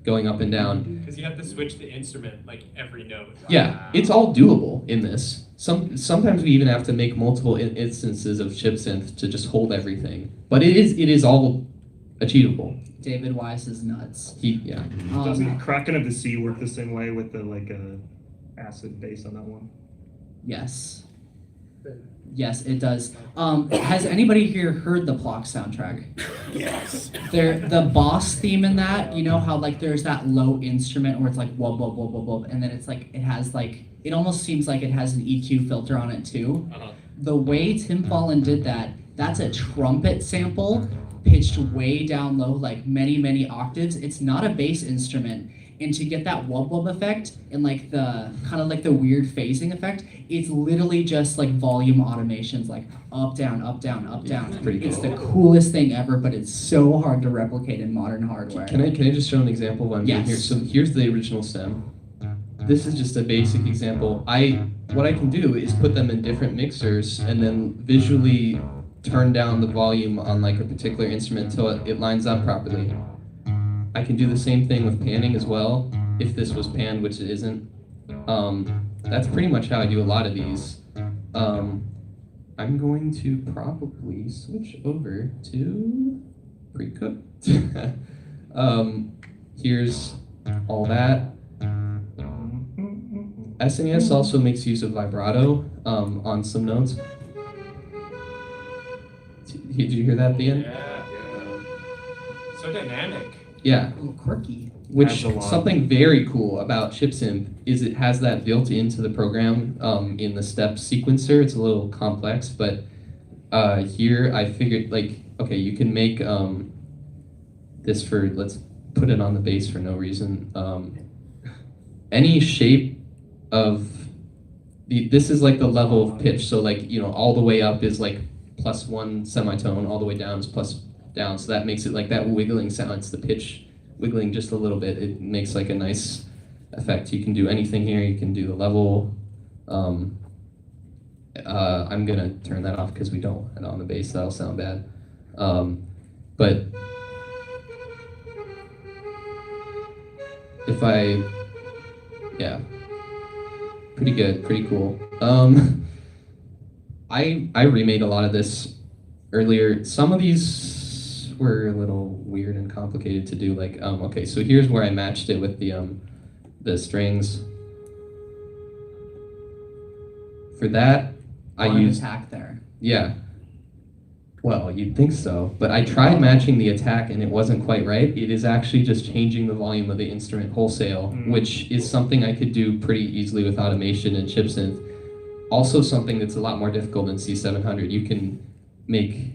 going up and down. Because you have to switch the instrument like every note. Yeah, it's all doable in this. Sometimes we even have to make multiple instances of chip synth to just hold everything. But it is all achievable. David Wise is nuts. Yeah. Doesn't Kraken of the Sea work the same way with the acid base on that one? Yes. Yes, it does. Has anybody here heard the Plock soundtrack? Yes. The boss theme in that, you know how like there's that low instrument where it's like wub wub wub wub wub, and then it's like it has like it almost seems like it has an EQ filter on it too. The way Tim Fallon did that, that's a trumpet sample pitched way down low, like many octaves. It's not a bass instrument. And to get that wub wub effect and like the kind of like the weird phasing effect, it's literally just like volume automations, like up, down, up, down, up, down. It's the coolest thing ever, but it's so hard to replicate in modern hardware. Can I just show an example of what I'm doing here? Yes. So here's the original stem. This is just a basic example. What I can do is put them in different mixers and then visually turn down the volume on like a particular instrument until it lines up properly. I can do the same thing with panning as well, if this was panned, which it isn't. That's pretty much how I do a lot of these. I'm going to probably switch over to pre-cooked. Here's all that. SNES also makes use of vibrato on some notes. Did you hear that at the end? Yeah. So dynamic. Yeah. A little quirky. Which Adds a lot. something very cool about ChipSynth is it has that built into the program in the step sequencer. It's a little complex, but here I figured like, okay, you can make this for, let's put it on the bass for no reason. Any shape of this is like the level of pitch. So like, you know, all the way up is like +1 semitone, all the way down is plus down. So that makes it like that wiggling sound. It's the pitch wiggling just a little bit. It makes like a nice effect. You can do anything here. You can do the level. I'm gonna turn that off because we don't want it on the bass. That'll sound bad. But if yeah, pretty good, pretty cool. I remade a lot of this earlier. Some of these were a little weird and complicated to do. Like, okay, so here's where I matched it with the strings. For that, I used attack there. yeah. Well, you'd think so, but I tried matching the attack and it wasn't quite right. It is actually just changing the volume of the instrument wholesale, which is something I could do pretty easily with automation and ChipSynth. Also something that's a lot more difficult than C700. You can make,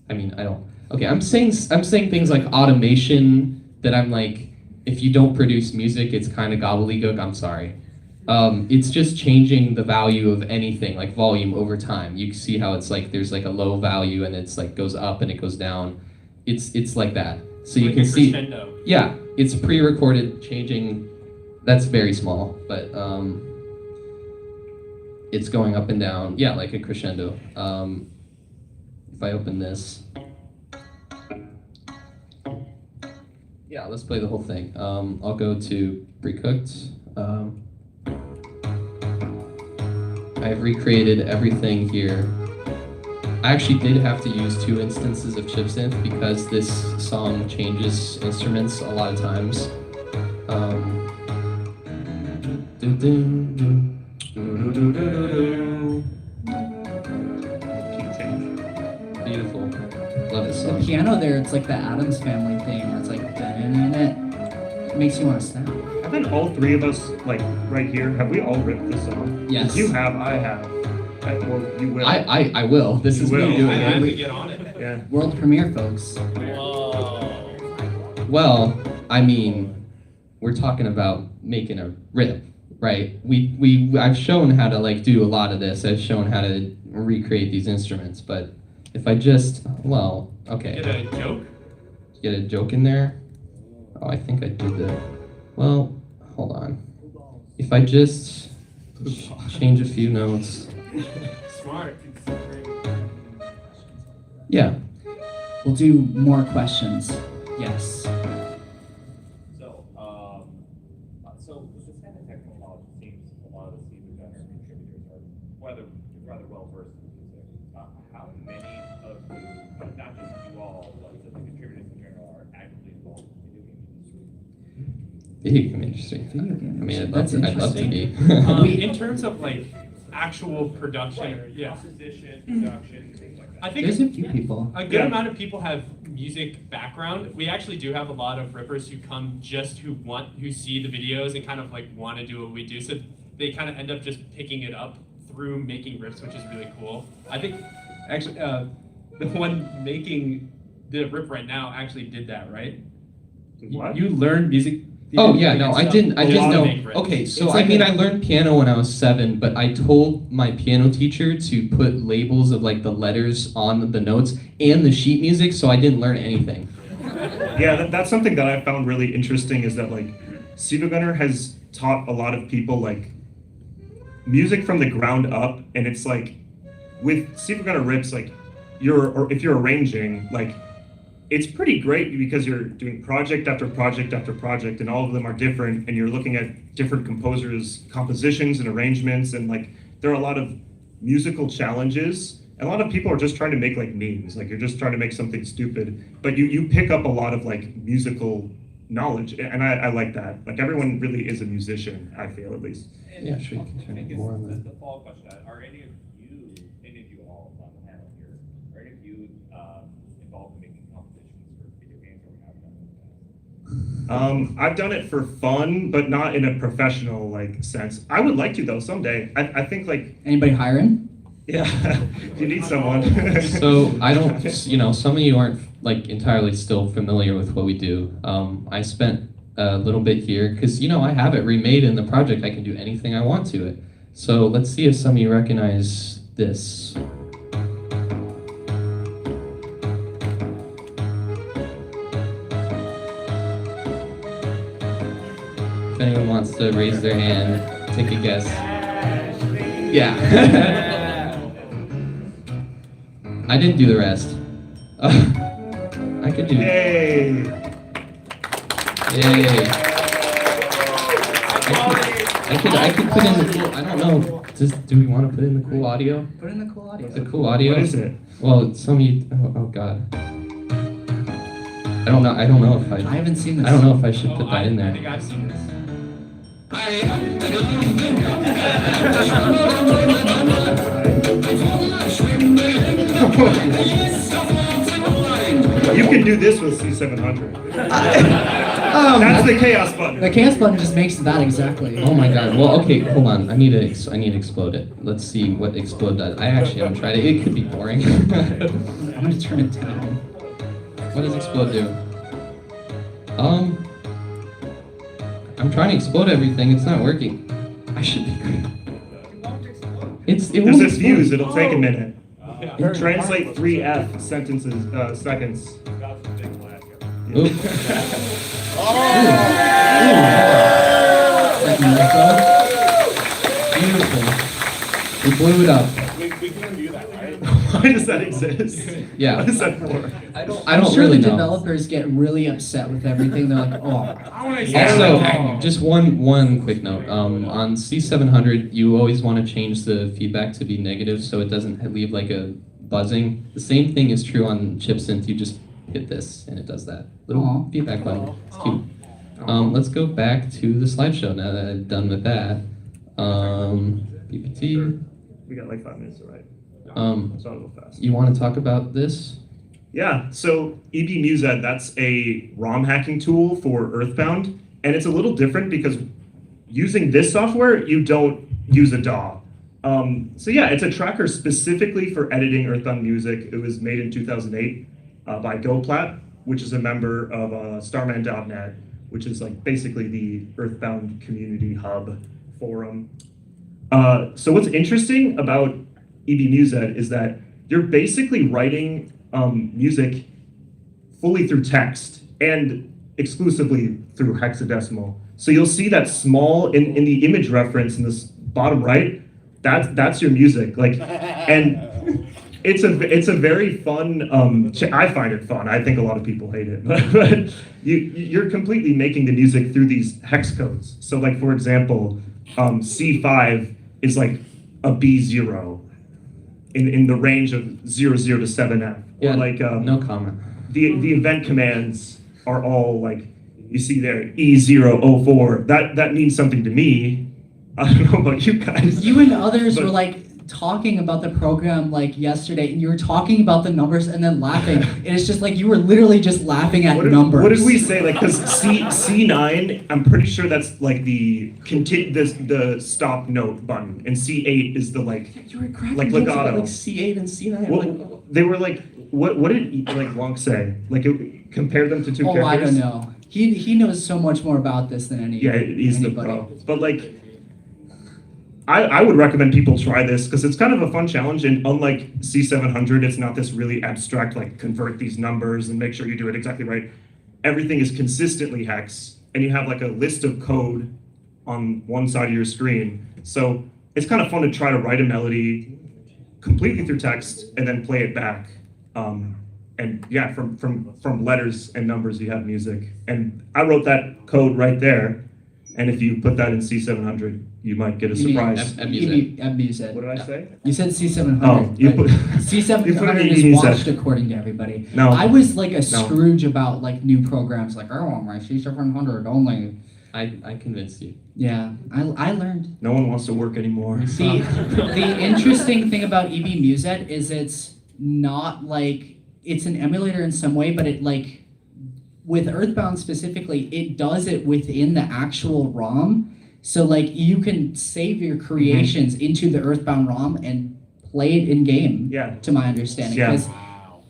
I'm saying things like automation that I'm like, if you don't produce music, it's kind of gobbledygook, I'm sorry. It's just changing the value of anything, like volume over time. You see how it's like there's like a low value and it's like goes up and it goes down. It's like that. So you can see, yeah, it's pre-recorded changing. That's very small, but it's going up and down. Yeah, like a crescendo. If I open this, yeah, let's play the whole thing. I'll go to pre-cooked. I've recreated everything here. I actually did have to use 2 instances of ChipSynth because this song changes instruments a lot of times. Beautiful. Love this The song. piano there, it's like the Addams Family thing. It's like it makes you want to snap. Haven't all 3 of us, like, right here, have we all ripped this song? Yes. You have, I have. Or you will. I will. This You is will. me doing I have it. to get on it. Yeah. World premiere, folks. Whoa. Well, I mean, we're talking about making a rip, right? I've shown how to like do a lot of this. I've shown how to recreate these instruments, but if I just, well, okay. Get a joke? Get a joke in there. Oh, I think I did that. Well, hold on. If I just change a few notes. Smart. Yeah. We'll do more questions. Yes. So with this kind of technical knowledge, it seems a lot of the SiIvaGunner contributors are rather well versed in music. How many of you, not just you all, but the contributors in general, are actively involved in the video game industry? Video game industry. I mean, That's I'd love to be. In terms of like actual production, yeah. Composition, production, things like that. I think There's a few people. a good amount of people have music background. We actually do have a lot of rippers who come just who see the videos and kind of like want to do what we do. So they kind of end up just picking it up through making riffs, which is really cool. I think actually the one making the rip right now actually did that, right? What? You learned music. Oh yeah, no, I didn't. I just How to know. make riffs. Okay, so It's I like mean, a- I learned piano when I was 7, but I told my piano teacher to put labels of like the letters on the notes and the sheet music, so I didn't learn anything. Yeah, that's something that I found really interesting is that like SiIvaGunner has taught a lot of people like music from the ground up, and it's like with SiIvaGunner rips, like if you're arranging, like it's pretty great because you're doing project after project after project, and all of them are different, and you're looking at different composers' compositions and arrangements, and like there are a lot of musical challenges. And a lot of people are just trying to make like memes, like you're just trying to make something stupid, but you pick up a lot of like musical knowledge, and I like that. Like everyone really is a musician, I feel at least. Yeah, sure. You can turn it more on that. The follow-up question: are any of you all on the panel here, are any of you involved in making competitions for video games, or have done that in the past? I've done it for fun, but not in a professional like sense. I would like to though someday. I think like Anybody hiring? yeah, you need someone. So I don't, some of you aren't like entirely still familiar with what we do. I spent a little bit here because I have it remade in the project. I can do anything I want to it. So let's see if some of you recognize this. If anyone wants to raise their hand, take a guess. Yeah. I didn't do the rest. I could do. Yay! Yay! I could put in the cool. I don't know. Do we want to put in the cool audio? Put in the cool audio. The cool audio. What is it? Well, some of you. Oh God. I don't know. I don't know if I haven't seen this. I don't know if I should put that I in there. think I've seen this. You can do this with C700. That's the chaos button. The chaos button just makes that exactly. Oh my God. Well, okay. Hold on. I need to explode it. Let's see what explode does. I actually haven't tried it. It could be boring. I'm gonna turn it down. What does explode do? I'm trying to explode everything. It's not working. I should be great. It Just won't a explode. fuse. It'll take a minute. Yeah. Translate 3F sentences seconds. Oop. Beautiful. We blew it up. We can do that, right? Why does that exist? Yeah. What is that for? I don't I'm sure really the know. developers get really upset with everything. They're like, oh. Also, just one quick note. On C700, you always want to change the feedback to be negative so it doesn't leave like a buzzing. The same thing is true on chipsynth. You just hit this and it does that little Aw. feedback button. It's cute. Let's go back to the slideshow now that I'm done with that. PPT. We got like 5 minutes to write. Um, So I'll go fast. you want to talk about this? Yeah, so EB Musad, that's a ROM hacking tool for Earthbound, and it's a little different because using this software, you don't use a DAW. So yeah, it's a tracker specifically for editing Earthbound music. It was made in 2008 by GoPlat, which is a member of Starman.net, which is like basically the Earthbound community hub forum. So what's interesting about EB Musad is that you're basically writing music fully through text, and exclusively through hexadecimal. So you'll see that small in the image reference in this bottom right, that's your music. Like, and it's a very fun, I find it fun. I think a lot of people hate it, but you're completely making the music through these hex codes. So like, for example, C5 is like a B0 in the range of 00 to 7F. Yeah, Or like, no comment. the event commands are all like, you see there, E004. That means something to me. I don't know about you guys. You and others But- were like talking about the program like yesterday, and you were talking about the numbers and then laughing. And it's just like you were literally just laughing at numbers. What did we say? Like, because C9, I'm pretty sure that's like the stop note button, and C8 is the like. You were cracking Like jokes about, legato. like C8 and C9. What, they were like, what did like Wonk say? Like, compare them to two Oh, characters. I don't know. He knows so much more about this than any. Yeah, he's the anybody. pro. But like, I would recommend people try this because it's kind of a fun challenge. And unlike C700, it's not this really abstract, like convert these numbers and make sure you do it exactly right. Everything is consistently hex, and you have like a list of code on one side of your screen. So it's kind of fun to try to write a melody completely through text and then play it back. And yeah, from letters and numbers, you have music. And I wrote that code right there. And if you put that in C700, you might get a You mean surprise. EB Musad. EB Musad. What did I say? You said C700. Oh, you put. C700 you put it in is EB watched Musad. according to everybody. No. I was like a No. Scrooge about like new programs, like I want my C700 only. I convinced you. Yeah, I learned. No one wants to work anymore. The interesting thing about EB Musad is it's not like it's an emulator in some way, but it like with Earthbound specifically, it does it within the actual ROM. So like you can save your creations into the Earthbound ROM and play it in game. Yeah. To my understanding, Yeah. because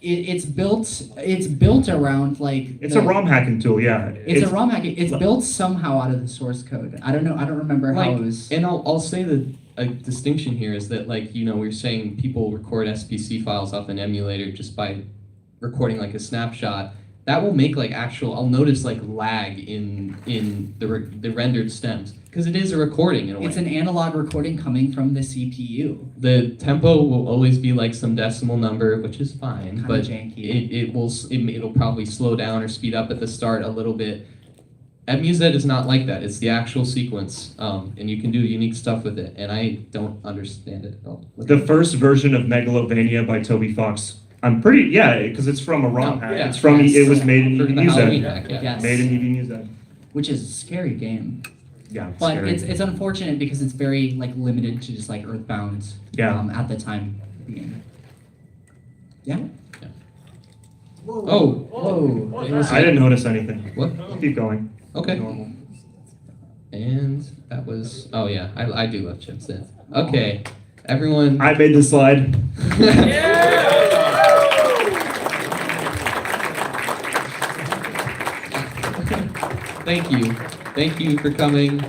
it's built around like It's a ROM hacking tool, yeah. It's a ROM hacking. It's built somehow out of the source code. I don't know. I don't remember how it was. And I'll say that a distinction here is that, like, you know, we're saying people record SPC files off an emulator just by recording like a snapshot. That will make like actual. I'll notice like lag in the rendered stems because it is a recording in a way. It's an analog recording coming from the CPU. The tempo will always be like some decimal number, which is fine, Kinda but janky. it'll probably slow down or speed up at the start a little bit. EB Musad is not like that. It's the actual sequence, and you can do unique stuff with it, and I don't understand it at all. The first version of Megalovania by Toby Fox, I'm pretty, because it's from a ROM hack. yeah. It's from, Yes. it was made in For EB the Halloween Musad. hack, yeah. Yes. Made in EB Musad. Which is a scary game. Yeah, But scary. it's unfortunate because it's very like limited to just like Earthbound. Yeah. At the time. Of the game. Yeah. Oh, Whoa. it was I didn't notice anything. What? Keep going. Okay. Normal. And that was, oh yeah, I do love chips in. Okay, everyone. I made the slide. Thank you for coming.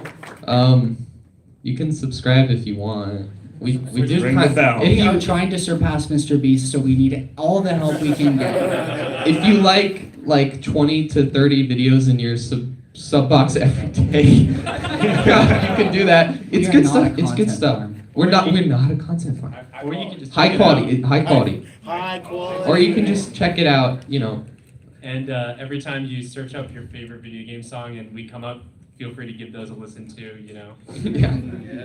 You can subscribe if you want. We do Ring the bell. If We are you, trying to surpass Mr. Beast, so we need all the help we can get. if you like 20 to 30 videos in your sub box every day, you can do that. It's We are good not stuff. a It's good content stuff. farm. We're not a content farm. Or you can just High check it quality, out. high quality. High quality. Or you can just check it out, you know. And every time you search up your favorite video game song and we come up, feel free to give those a listen too, you know. Yeah.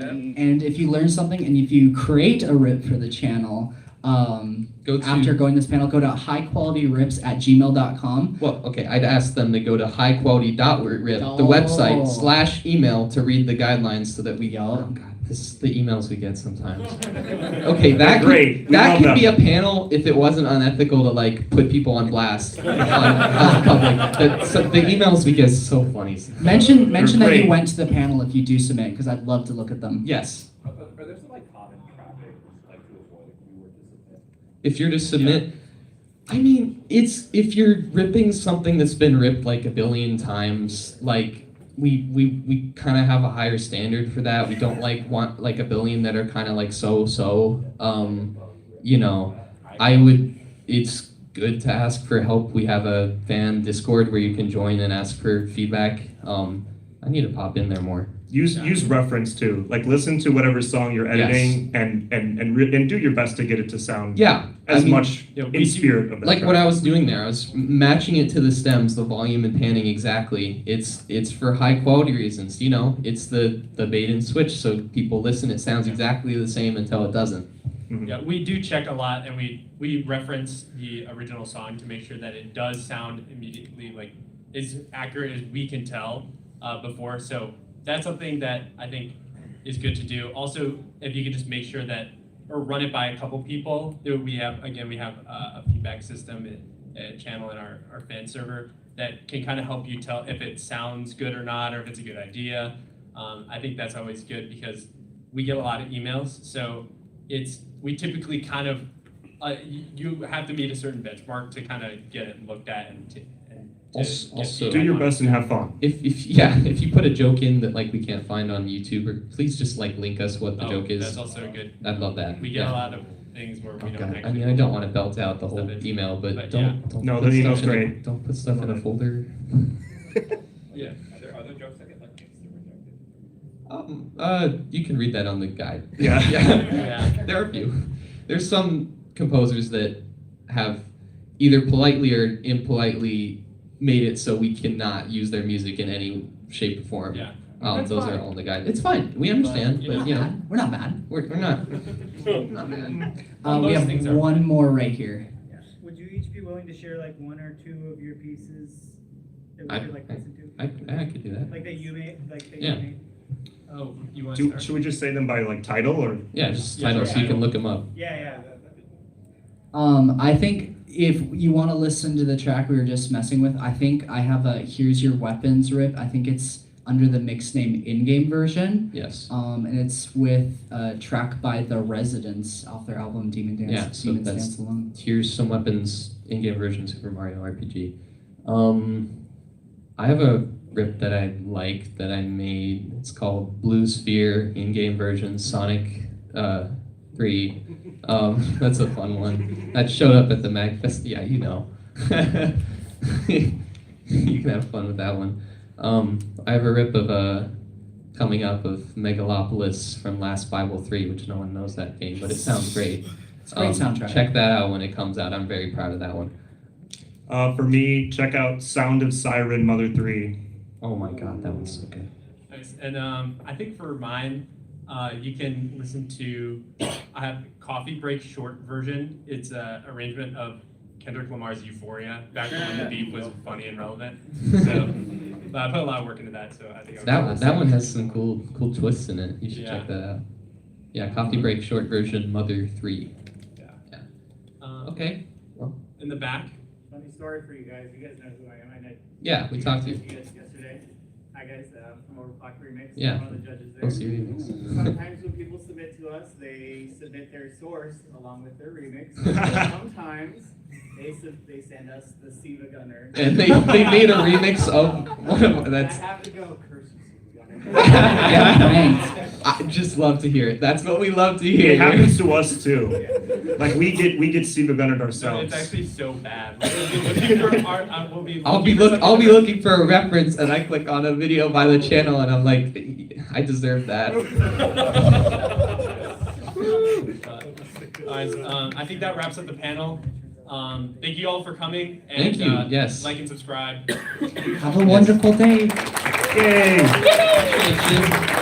And if you learn something and if you create a rip for the channel, Go to- after going this panel, go to highqualityrips@gmail.com. Well, okay, I'd ask them to go to highquality.rip, the Oh. website /email to read the guidelines so that we. Yup. Oh God, this is the emails we get sometimes. Okay, that could, Great. We that love could be a them. panel if it wasn't unethical to like put people on blast on public. So the emails we get is so funny. Mention that great. you went to the panel if you do submit, because I'd love to look at them. Yes, Are there some like common traffic like to avoid if you were to submit? if you're to submit. I mean, it's if you're ripping something that's been ripped like a billion times, like we kind of have a higher standard for that. We don't want like a billion that are kind of like so. You know, it's good to ask for help. We have a fan Discord where you can join and ask for feedback. I need to pop in there more. Use reference too. Like listen to whatever song you're editing and do your best to get it to sound as much in spirit of that. Like what I was doing there, I was matching it to the stems, the volume and panning exactly. It's for high quality reasons, you know. It's the bait and switch, so people listen. It sounds exactly the same until it doesn't. Mhm. Yeah, we do check a lot, and we reference the original song to make sure that it does sound immediately like as accurate as we can tell before. So that's something that I think is good to do. Also, if you could just make sure that, or run it by a couple people. We have a feedback system, a channel in our fan server that can kind of help you tell if it sounds good or not, or if it's a good idea. I think that's always good because we get a lot of emails, so we typically kind of you have to meet a certain benchmark to kind of get it looked at and to Also, do your best and have fun. If you put a joke in that like we can't find on YouTube, or please just like link us what the joke is. That's also good. I'd love that. We get a lot of things where we don't actually. I mean, I don't want to belt out the whole Stuff email, but don't No, put the email's stuff in great. don't put stuff in a folder. Yeah. Are there jokes that get like instantly rejected? You can read that on the guide. Yeah. Yeah. There are a few. There's some composers that have either politely or impolitely made it so we cannot use their music in any shape or form. Yeah. That's Those fine. are all in the guide. It's fine. We understand, But, but you know, Mad. We're not mad. we're not. Not mad. Well, We most have things are. one more right here. Would you each be willing to share like one or two of your pieces that we I- could like listen to? I could do that. Like that you made, like that Yeah. you made? Oh, you want to start? Should we just say them by like title or? Yeah, just Yeah, title so you title. can look them up. Yeah. I think if you want to listen to the track we were just messing with, I think I have a Here's Your Weapons rip. I think it's under the mix name in-game version. Yes. And it's with a track by The Residents off their album Demon Dance. Yeah, so Demons that's- Dance Alone. Here's some weapons in-game version Super Mario RPG. I have a rip that I like that I made. It's called Blue Sphere in-game version Sonic 3. That's a fun one. That showed up at the MagFest. Yeah, you know. You can have fun with that one. I have a rip of coming up of Megalopolis from Last Bible 3, which no one knows that game, but it sounds great. It's a great soundtrack. Check that out when it comes out. I'm very proud of that one. For me, check out Sound of Siren Mother 3. Oh my god, that one's so good. Nice. And I think for mine, you can listen to, I have Coffee Break short version. It's an arrangement of Kendrick Lamar's Euphoria, back when the beat was funny and relevant. So, but I put a lot of work into that, so I think That one has some cool twists in it. You should Yeah. check that out. Yeah, Coffee Break short version Mother 3. Okay. In the back. Funny story for you guys. You guys know who I am. I know Yeah, we talked to you. guys yesterday. Hi guys, from Overclock Remix. Yeah. I'm one of the judges there. We'll see you. Sometimes when people submit to us, they submit their source along with their remix. Sometimes they send us the SiIvaGunner. And they made a remix of one of that's. I have to go curse you, SiIvaGunner. Yeah, I just love to hear it. That's what we love to hear. It happens to us too. Like we get SiIvaGunner No, ourselves. it's actually so bad. We'll be looking for art. I'll be looking for a reference, and I click on a video by the channel, and I'm like, I deserve that. I think that wraps up the panel. Thank you all for coming. And, Thank you, yes. Like and subscribe. Have a wonderful day. Yay! Thank you.